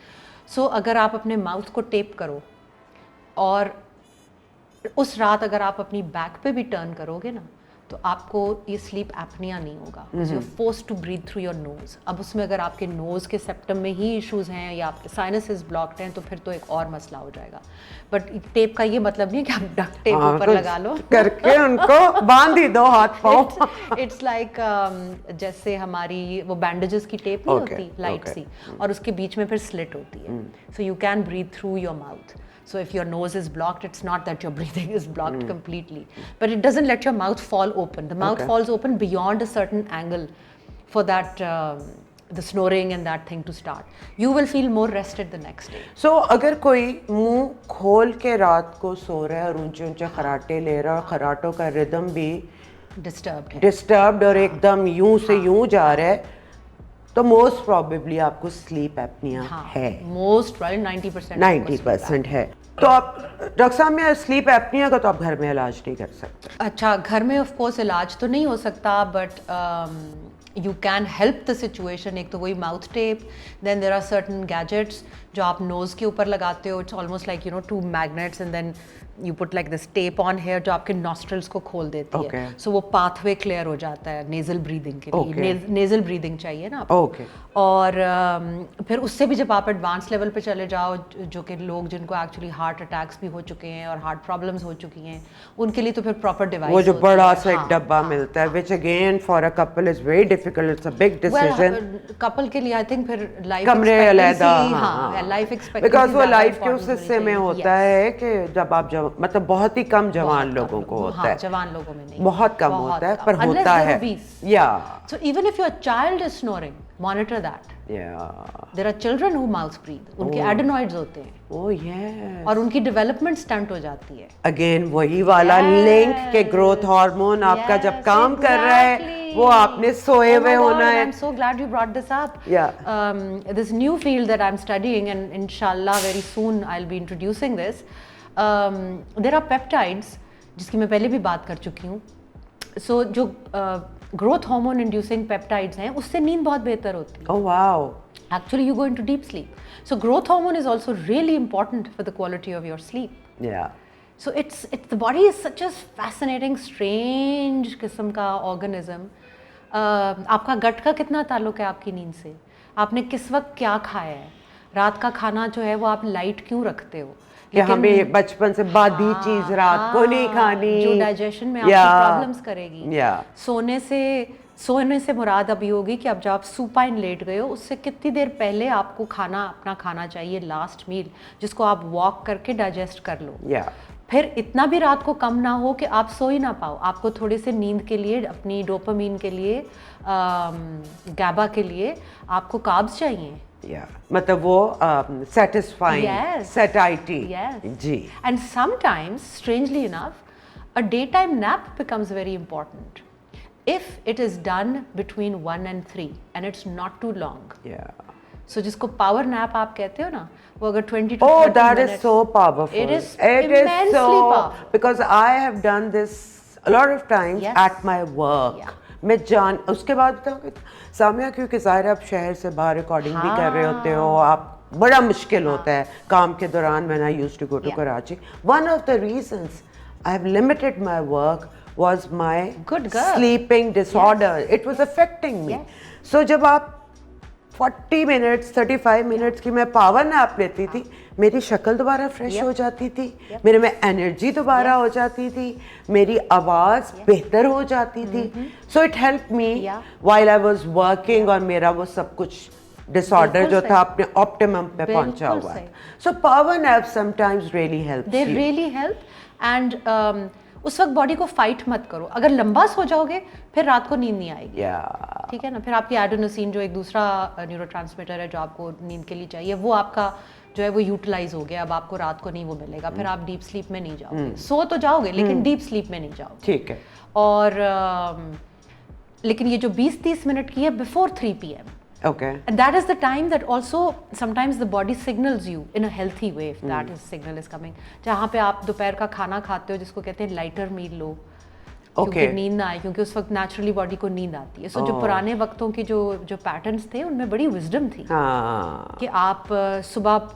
सो अगर आप अपने माउथ को टेप करो, और उस रात अगर आप अपनी बैक पे भी टर्न करोगे ना, तो आपको ये स्लीप एपनिया नहीं होगा, you are forced to breathe through your nose. अब उसमें अगर आपके नोज के सेप्टम में ही इश्यूज हैं या आपके साइनसेस ब्लॉक्ड हैं तो फिर तो एक और मसला हो जाएगा। बट टेप का ये मतलब नहीं कि आप डक्ट टेप ऊपर लगा लो करके उनको बांध ही दो हाथ पाँव। इट्स लाइक जैसे हमारी वो बैंडेजेस की टेप नहीं होती लाइट सी, और उसके बीच में फिर स्लिट होती है, so you can breathe through your mouth. So if your nose is blocked, it's not that your breathing is blocked completely, but it doesn't let your mouth fall open. The mouth falls open beyond a certain angle for that the snoring and that thing to start. You will feel more rested the next day. So अगर कोई मुंह खोल के रात को सो रहा है और ऊंचे ऊंचे खराटे ले रहा है और खराटों का रिदम भी डिस्टर्ब्ड और एकदम यूं से यूं जा रहा है, तो मोस्ट प्रोबेबली आपको स्लीप एपनिया है। मोस्ट प्रोबेबली 90% है। तो आप डॉक्टर साहब में स्लीप एपनिया का तो आप घर में इलाज नहीं कर सकते। अच्छा, घर में ऑफ कोर्स इलाज तो नहीं हो सकता, but you can help the situation. एक तो वही mouth tape, then there are certain gadgets जो आप नोज के ऊपर लगाते हो, it's almost like you know 2 magnets and then you put like this tape on here जो आपके नॉस्ट्रल्स को खोल देती है, सो वो पाथवे क्लियर हो जाता है नेजल ब्रीदिंग के लिए। नेजल ब्रीदिंग चाहिए ना आपको। और फिर उससे भी जब आप एडवांस लेवल पे चले जाओ, जो कि लोग जिनको एक्चुअली हार्ट अटैक्स भी हो चुके हैं और हार्ट प्रॉब्लम्स हो चुकी हैं, उनके लिए तो फिर प्रॉपर डिवाइस, वो जो बड़ा सा एक डब्बा मिलता है, which again for a couple is very difficult, it's a big decision. Couple के लिए आई थिंक फिर लाइफ कमरे अलग-अलग, लाइफ एक्सपेक्टेंसी, बिकॉज़ वो लाइफ के उस हिस्से में होता है कि जब आप मतलब बहुत ही कम जवान लोगों को होता है, जवान लोगों में नहीं, बहुत कम होता है, पर होता है। या so even if your child is snoring, monitor that. There are children who mouth breathe, उनके एडेनॉइड्स होते हैं, ओह यस, और उनकी डेवलपमेंट स्टंट हो जाती है। अगेन वही वाला लिंक के ग्रोथ हार्मोन आपका जब काम कर रहा है, वो आपने सोए हुए होना है। I'm so glad you brought this up. This new field that I'm studying, and inshallah very soon I'll be introducing this. There are peptides, जिसकी मैं पहले भी बात कर चुकी हूँ। So जो ग्रोथ हार्मोन इंड्यूसिंग पेप्टाइड्स हैं, उससे नींद बहुत बेहतर होती है। Oh wow. Actually you go into deep sleep. So growth hormone is also really important for the quality of your sleep. Yeah. So it's the body is such a fascinating, strange किस्म का organism. आपका गट का कितना ताल्लुक है आपकी नींद से? आपने किस वक्त क्या खाया है? रात का खाना जो है वो आप लाइट क्यों रखते हो? कि हमें बचपन से बादी चीज रात को नहीं खानी, जो डाइजेशन में आपकी प्रॉब्लम्स करेगी। सोने से मुराद अभी होगी कि अब जब आप सुपाइन लेट गए हो, उससे कितनी देर पहले आपको खाना अपना खाना चाहिए, लास्ट मील, जिसको आप वॉक करके डाइजेस्ट कर लो। फिर इतना भी रात को कम ना हो कि आप सो ही ना पाओ। आपको थोड़े से नींद के लिए, अपनी डोपामीन के लिए, गैबा के लिए आपको कार्ब्स चाहिए, मतलब वो satisfying, Yes. satiety. Yes. Ji. And sometimes, strangely enough, a daytime nap becomes very important if it is done between 1 and 3 and it's not too long. Yeah. So जिसको power nap आप कहते हो ना, वो अगर 20 to 30 Oh, that is minutes, so powerful. It is immensely powerful. Because I have done this a lot of times Yes. at my work. Yeah. मैं उसके बाद बताऊँ सामिया, क्योंकि ज़ाहिर है आप शहर से बाहर रिकॉर्डिंग भी कर रहे होते हो, आप बड़ा मुश्किल होता है काम के दौरान. When I used to go to Karachi, one of the reasons I have limited my work was my Good girl. sleeping disorder. It was affecting me. Yes. So जब आप 40 मिनट्स 35 मिनट्स की मैं पावर नैप लेती थी, मेरी शक्ल दोबारा fresh हो जाती थी, मेरे में एनर्जी दोबारा हो जाती थी, मेरी आवाज़ बेहतर हो जाती थी. So it help me while I was working, और मेरा वो सब कुछ डिसऑर्डर जो था अपने ऑप्टिमम पे पहुंचा हुआ है. So power nap sometimes really helps. they really help. And उस वक्त बॉडी को फाइट मत करो. अगर लंबा सो जाओगे फिर रात को नींद नहीं आएगी. ठीक है ना. फिर आपकी एडेनोसिन जो एक दूसरा न्यूरोट्रांसमीटर है जो आपको नींद के लिए चाहिए, वो आपका जो है वो यूटिलाइज हो गया. अब आपको रात को नहीं वो मिलेगा, फिर आप डीप स्लीप में नहीं जाओगे. सो तो जाओगे लेकिन डीप स्लीप में नहीं जाओगे. ठीक है. और लेकिन ये जो 20-30 मिनट की है before 3 PM, Okay. and that is the time that also sometimes the body signals you in a healthy way, if that is signal is coming. जहाँ पे आप दोपहर का खाना खाते हो जिसको कहते हैं लाइटर मील लो, क्योंकि नींद ना आए, क्योंकि उस वक्त नेचुरली बॉडी को नींद आती है. सो जो पुराने वक्तों की जो पैटर्न्स थे उनमें बड़ी विजडम थी कि आप सुबह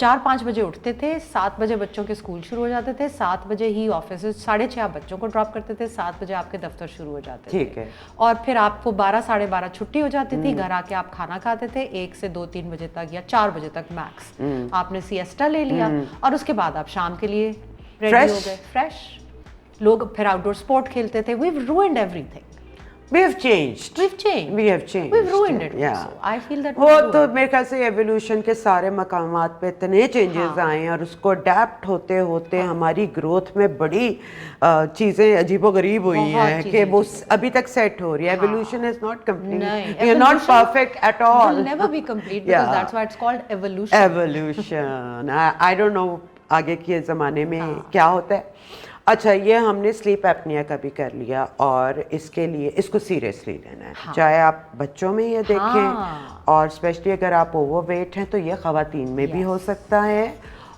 4-5 बजे उठते थे, 7 बजे बच्चों के स्कूल शुरू हो जाते थे, 7 बजे ही ऑफिस, 6:30 आप बच्चों को ड्रॉप करते थे, 7 बजे आपके दफ्तर शुरू हो जाते थे. ठीक है. और फिर आपको 12-12:30 छुट्टी हो जाती थी, घर आके आप खाना खाते थे 1 से 2-3 बजे तक या 4 बजे तक मैक्स. आपने सिएस्टा ले लिया और उसके बाद आप शाम के लिए रेडी हो गए फ्रेश. लोग फिर आउटडोर स्पोर्ट खेलते थे. We've ruined everything. We have changed. We've changed. We have changed. We've ruined it. Yeah. Also. I feel that. वो तो मेरे ख्याल से एवोल्यूशन के सारे मकामात पे इतने चेंजेस आए हैं, और उसको अडेप्ट होते होते हमारी ग्रोथ में बड़ी चीज़ें अजीबोगरीब हुई हैं कि वो अभी तक सेट हो रही है. Evolution is not complete. We are not perfect at all. Will never be complete because that's why it's called evolution. Evolution. I don't know आगे के ज़माने में क्या होता है. अच्छा, ये हमने स्लीप एपनिया का भी कर लिया, और इसके लिए इसको सीरियसली लेना है. चाहे आप बच्चों में ये देखें, और स्पेशली अगर आप ओवरवेट हैं तो ये ख़वातीन में भी हो सकता है,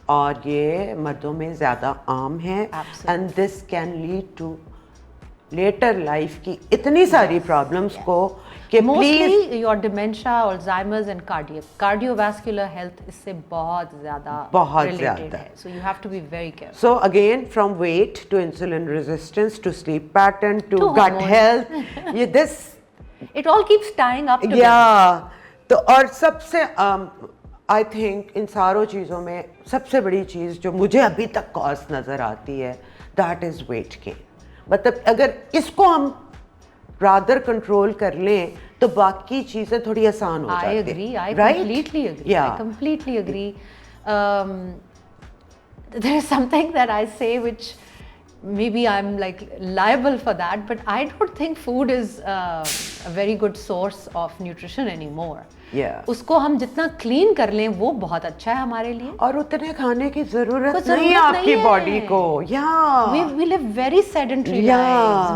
और ये मर्दों में ज़्यादा आम है. And this can lead to later life की इतनी सारी प्रॉब्लम्स को कि mostly your dementia, Alzheimer's and cardiovascular health इससे बहुत ज़्यादा related है. So you have to be very careful. So again, from weight to insulin resistance to sleep pattern to gut health, this it all keeps tying up together. Yeah. तो और सबसे I think इन सारों चीज़ों में सबसे बड़ी चीज़ जो मुझे अभी तक कॉज नज़र आती है, that is weight gain. मतलब अगर इसको हम रादर कंट्रोल कर लें तो बाकी चीज़ें थोड़ी आसान हो जाती हैं. I agree. I completely agree. Yeah. I completely agree. There is something that I say which maybe I'm like liable for that, but I don't think food is a very good source of nutrition anymore. Yeah. उसको हम जितना clean कर लें वो बहुत अच्छा है हमारे लिए. और उतने खाने की जरूरत नहीं है आपकी बॉडी को. We live very sedentary lives,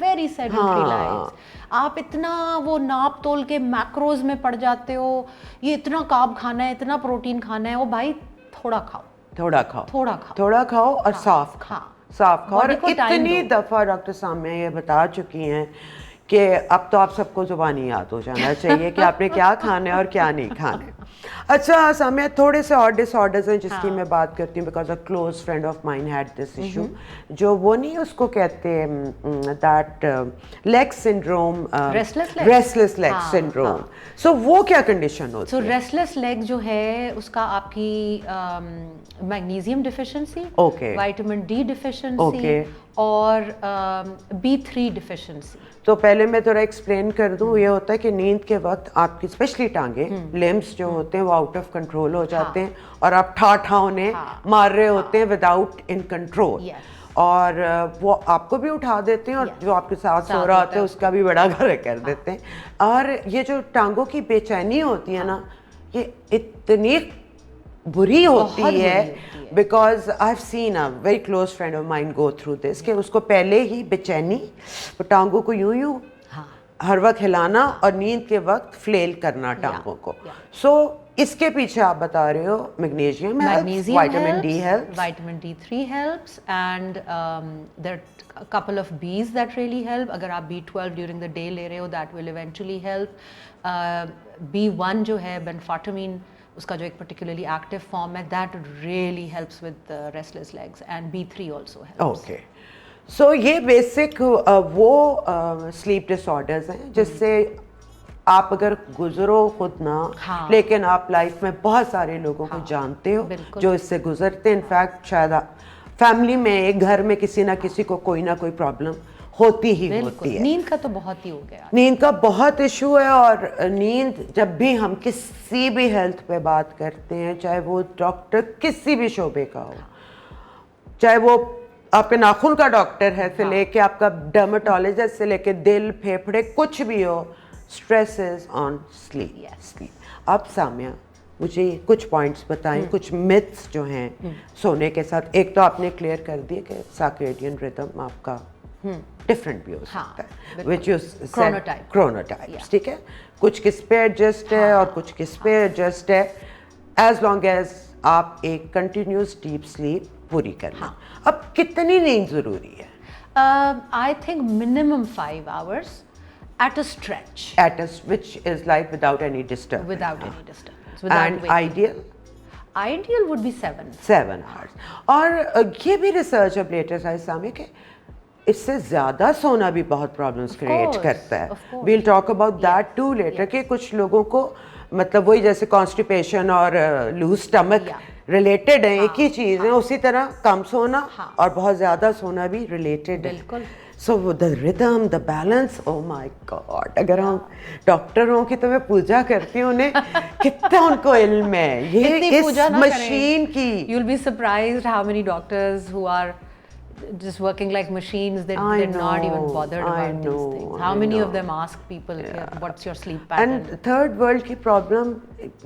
very sedentary lives. आप इतना वो नाप तोल के मैक्रोज में पड़ जाते हो, ये इतना कार्ब खाना है, इतना प्रोटीन खाना है. ओ भाई थोड़ा खाओ और साफ खाओ. और इतनी दफा डॉक्टर सामिया ये बता चुकी हैं कि अब तो आप सबको जुबानी याद हो जाना चाहिए कि आपने क्या खाना है और क्या नहीं खाना है. अच्छा सामिया, थोड़े से और डिसऑर्डर्स हैं जिसकी मैं बात करती हूँ, because a close friend of mine had this issue. जो वो नहीं उसको कहते that leg syndrome, restless leg syndrome. So वो क्या कंडीशन होती है? सो रेस्टलेस लेग जो है उसका आपकी magnesium deficiency, vitamin D deficiency और B3 डिफिशिएंसी. तो पहले मैं थोड़ा एक्सप्लेन कर दूं. ये होता है कि नींद के वक्त आपकी स्पेशली टांगें, लिम्स जो होते हैं वो आउट ऑफ कंट्रोल हो जाते हैं, और आप ठा उन्हें मार रहे होते हैं विदाउट इन कंट्रोल. और वो आपको भी उठा देते हैं, और जो आपके साथ सो रहा होता है उसका भी बड़ा घर कर देते हैं. और ये जो टांगों की बेचैनी होती है ना, ये इतनी बुरी होती है, because I have seen a very close friend of mine go through this, कि उसको पहले ही बेचैनी, टांगों को यूं यूं हर वक्त हिलाना और नींद के वक्त फ्लेल करना टांगों को. सो इसके पीछे आप बता रहे हो magnesium helps, vitamin D helps, vitamin D3 helps, and there are a couple of Bs that really help. अगर आप B12 during the day ले रहे हो, that will eventually help. B1 जो है benfotiamine, उसका जो एक particularly active form है, that really helps with restless legs, and B3 also helps. ओके. सो ये बेसिक वो स्लीप डिसऑर्डर्स हैं जिससे आप अगर गुजरो खुद ना, लेकिन आप लाइफ में बहुत सारे लोगों को जानते हो जो इससे गुजरते हैं. इनफैक्ट शायद फैमिली में, एक घर में किसी ना किसी को कोई ना कोई प्रॉब्लम होती ही होती है. नींद का तो बहुत ही हो गया, नींद का बहुत इशू है. और नींद, जब भी हम किसी भी हेल्थ पे बात करते हैं, चाहे वो डॉक्टर किसी भी शोबे का हो, चाहे वो आपके नाखून का डॉक्टर है से लेके आपका डर्मेटोलॉजिस्ट से लेके दिल, फेफड़े, कुछ भी हो, stress is on sleep. Sleep. अब साम्या मुझे कुछ पॉइंट्स बताएं, कुछ मिथ्स जो हैं सोने के साथ. एक तो आपने क्लियर कर दिया कि सर्केडियन रिदम आपका डिफरेंट भी हो सकता है, विच यू सेड क्रोनोटाइप्स. ठीक है, कुछ किस पे एडजस्ट है और कुछ किस पे एडजस्ट है, एज लॉन्ग एज आप एक कंटिन्यूस डीप स्लीप पूरी कर लें. अब कितनी नींद जरूरी है? I think minimum 5 hours at a stretch. Which is like without any disturbance. Without any disturbance. Without And waking. ideal? Ideal would be 7. 7 hours. और ये भी रिसर्च अब लेटेस्ट आई सामने कि इससे ज़्यादा सोना भी बहुत प्रॉब्लम्स क्रिएट करता है. We'll talk about that too later. कि कुछ लोगों को मतलब वही जैसे कॉन्स्टिपेशन और लूज स्टमक रिलेटेड है, एक ही चीज़ है. उसी तरह कम सोना और बहुत ज़्यादा सोना भी रिलेटेड है. बिल्कुल. So the rhythm, the balance, oh my God. अगर हम डॉक्टर हों की तो मैं पूजा करती हूँ उन्हें, कितना उनको इल्म है ये इस मशीन की. You'll be surprised how many doctors who are just working like machines, they're not even bothered about these things. How many of them ask people, what's your sleep pattern? And third world की problem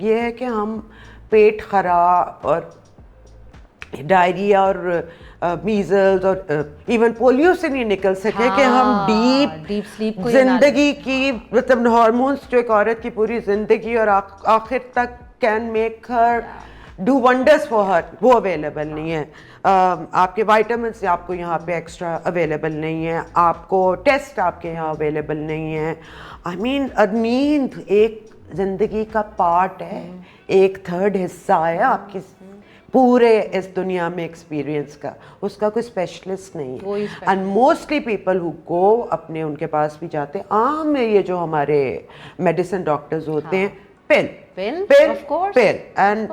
ये है कि हम पेट खराब और diarrhoea और measles और even polio से नहीं निकल सके कि हम डीप स्लीप को जिंदगी की, मतलब हार्मोन्स जो एक औरत की पूरी जिंदगी और आखिर तक can make her do wonders for her, वो अवेलेबल नहीं है. आपके वाइटामिन्स आपको यहाँ पे एक्स्ट्रा अवेलेबल नहीं है, आपको टेस्ट आपके यहाँ अवेलेबल नहीं है. आई मीन नींद एक जिंदगी का पार्ट है, एक थर्ड हिस्सा है आपकी पूरे इस दुनिया में एक्सपीरियंस का. उसका कोई स्पेशलिस्ट नहीं है. And mostly people who go अपने उनके पास भी जाते हैं आम में, ये जो हमारे मेडिसिन डॉक्टर्स होते हैं, pill. And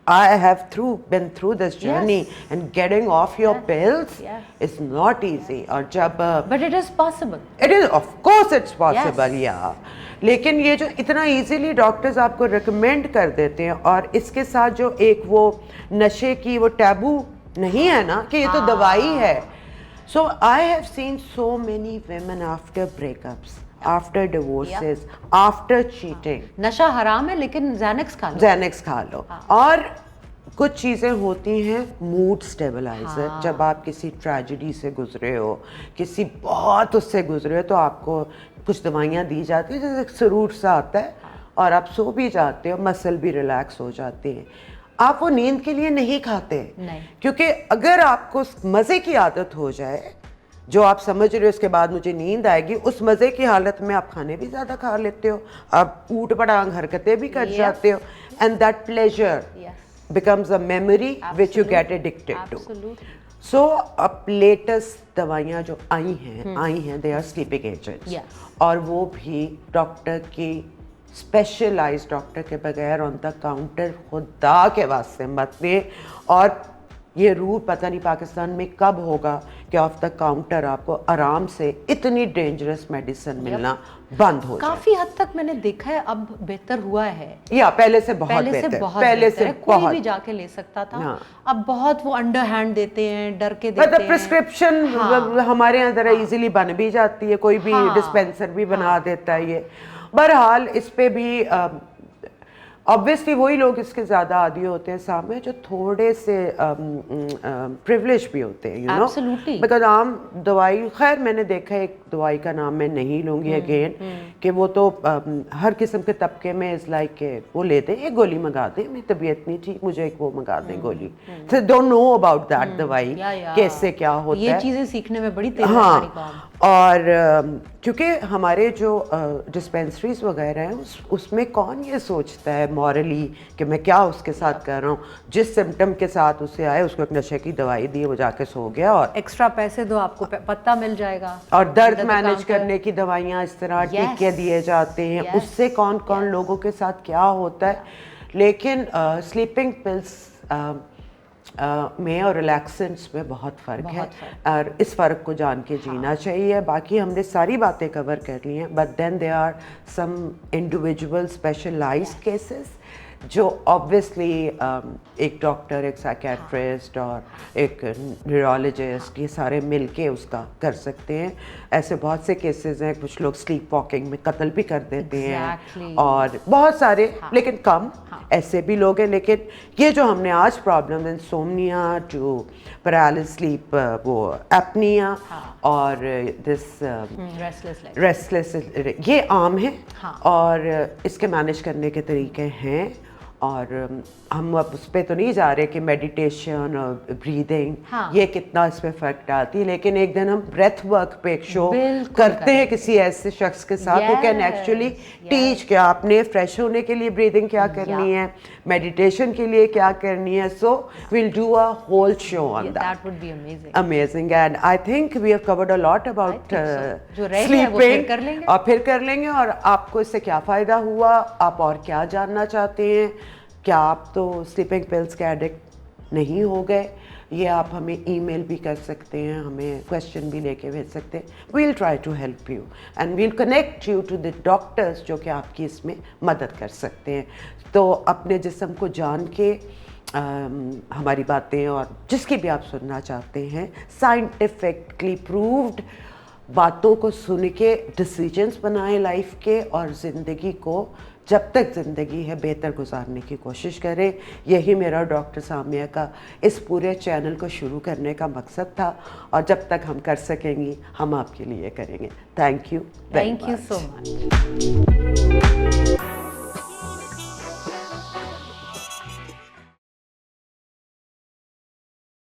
I have been through this journey, and getting off your pills is not easy. और जब but it is possible. It is, of course it's possible. Yeah. लेकिन ये जो इतना easily डॉक्टर्स आपको recommend कर देते हैं, और इसके साथ जो एक वो नशे की वो टैबू नहीं है ना कि ये तो दवाई है. So I have seen so many women after breakups, after divorces, after cheating. नशा हराम है लेकिन Xanax खा लो. और कुछ चीज़ें होती हैं मूड स्टेबलाइजर. जब आप किसी ट्रेजेडी से गुजरे हो, किसी बहुत उससे गुजरे हो, तो आपको कुछ दवाइयाँ दी जाती हैं, जैसे सरूर सा आता है और आप सो भी जाते हो, मसल भी रिलैक्स हो जाते हैं. आप वो नींद के लिए नहीं खाते नहीं. क्योंकि अगर आपको मज़े की आदत हो जाए, जो आप समझ रहे हो उसके बाद मुझे नींद आएगी, उस मज़े की हालत में आप खाने भी ज़्यादा खा लेते हो, आप ऊट पटांग हरकतें भी कर जाते हो, and that pleasure becomes a memory which you get addicted to. So अब लेटेस्ट दवाइयाँ जो आई हैं they are sleeping agents. और वो भी डॉक्टर की स्पेशलाइज्ड डॉक्टर के बगैर ऑन द काउंटर खुदा के वास्ते मत दें. और ये रूल पता नहीं पाकिस्तान में कब होगा कि ऑफ द काउंटर आपको आराम से इतनी डेंजरस मेडिसिन मिलना बंद हो जाए. काफी हद तक मैंने देखा है अब बेहतर हुआ है. या पहले से बहुत बेहतर. पहले से कोई भी जाके ले सकता था. अब बहुत वो अंडर हैंड देते हैं, डर के देते हैं. मतलब प्रिस्क्रिप्शन हमारे यहाँ जरा इजीली बन भी जाती है, कोई भी डिस्पेंसर भी बना देता है. ये बहरहाल इस पे भी ऑब्वियसली वही लोग इसके ज़्यादा आदी होते हैं सामने जो थोड़े से प्रिविलेज भी होते हैं, यू नो, Absolutely. बिकॉज आम दवाई, खैर मैंने देखा एक दवाई का नाम मैं नहीं लूँगी अगेन, कि वो तो हर किस्म के तबके में इज़ लाइक के वो लेते हैं, एक गोली मंगा दें, मेरी तबीयत नहीं ठीक, मुझे एक वो मंगा दें गोली, तो डोंट नो अबाउट दैट दवाई कैसे क्या होता है, ये चीज़ें सीखने में बड़ी तेज है हाँ। हमारी कौम। और क्योंकि हमारे जो डिस्पेंसरीज वगैरह हैं उसमें कौन ये सोचता है मॉरली कि मैं क्या उसके साथ कर रहा हूँ, जिस सिम्टम के साथ उसे आए उसको एक नशे की दवाई दी, वो जाके सो गया, और एक्स्ट्रा पैसे दो, आपको पत्ता मिल जाएगा, और दर्द Under the मैनेज counter. करने की दवाइयाँ इस तरह Yes. टीके दिए जाते हैं, Yes. उससे कौन कौन लोगों के साथ क्या होता है। लेकिन स्लीपिंग पिल्स में और रिलैक्सेंट्स में बहुत फ़र्क है, और इस फ़र्क को जान के जीना चाहिए। बाकी हमने सारी बातें कवर कर ली हैं, but then they are some individual specialized cases जो ऑब्वियसली एक डॉक्टर, एक साइकेट्रिस्ट और एक न्यूरोलॉजिस्ट, ये सारे मिलके उसका कर सकते हैं। ऐसे बहुत से केसेस हैं, कुछ लोग स्लीप वॉकिंग में कत्ल भी कर देते हैं, और बहुत सारे, लेकिन कम ऐसे भी लोग हैं। लेकिन ये जो हमने आज problem, insomnia to paralysis sleep, वो एपनिया और दिस रेस्टलेस, ये आम है, और इसके मैनेज करने के तरीके हैं। और हम अब उस पर तो नहीं जा रहे कि मेडिटेशन और ब्रीदिंग ये कितना इसमें फ़र्क डालती है, लेकिन एक दिन हम ब्रेथ वर्क पे एक शो करते हैं किसी ऐसे शख्स के साथ who कैन एक्चुअली टीच कि आपने फ्रेश होने के लिए ब्रीदिंग क्या करनी है, मेडिटेशन के लिए क्या करनी है। सो we'll do a whole show on that. That would be amazing. Amazing, and I think we have covered a lot about जो रह गया वो फिर कर लेंगे, और फिर कर लेंगे। और आपको इससे क्या फ़ायदा हुआ, आप और क्या जानना चाहते हैं, क्या आप तो स्लीपिंग पिल्स के एडिक्ट नहीं हो गए, ये आप हमें ईमेल भी कर सकते हैं, हमें क्वेश्चन भी लेके भेज सकते हैं। We'll try to help you and we'll connect you to the doctors जो कि आपकी इसमें मदद कर सकते हैं। तो अपने जिस्म को जान के हमारी बातें और जिसकी भी आप सुनना चाहते हैं, साइंटिफिकली प्रूव्ड बातों को सुन के डिसीजंस बनाएं लाइफ के, और ज़िंदगी को जब तक ज़िंदगी है बेहतर गुजारने की कोशिश करें। यही मेरा डॉक्टर सामिया का इस पूरे चैनल को शुरू करने का मकसद था, और जब तक हम कर सकेंगे हम आपके लिए करेंगे। Thank you so much.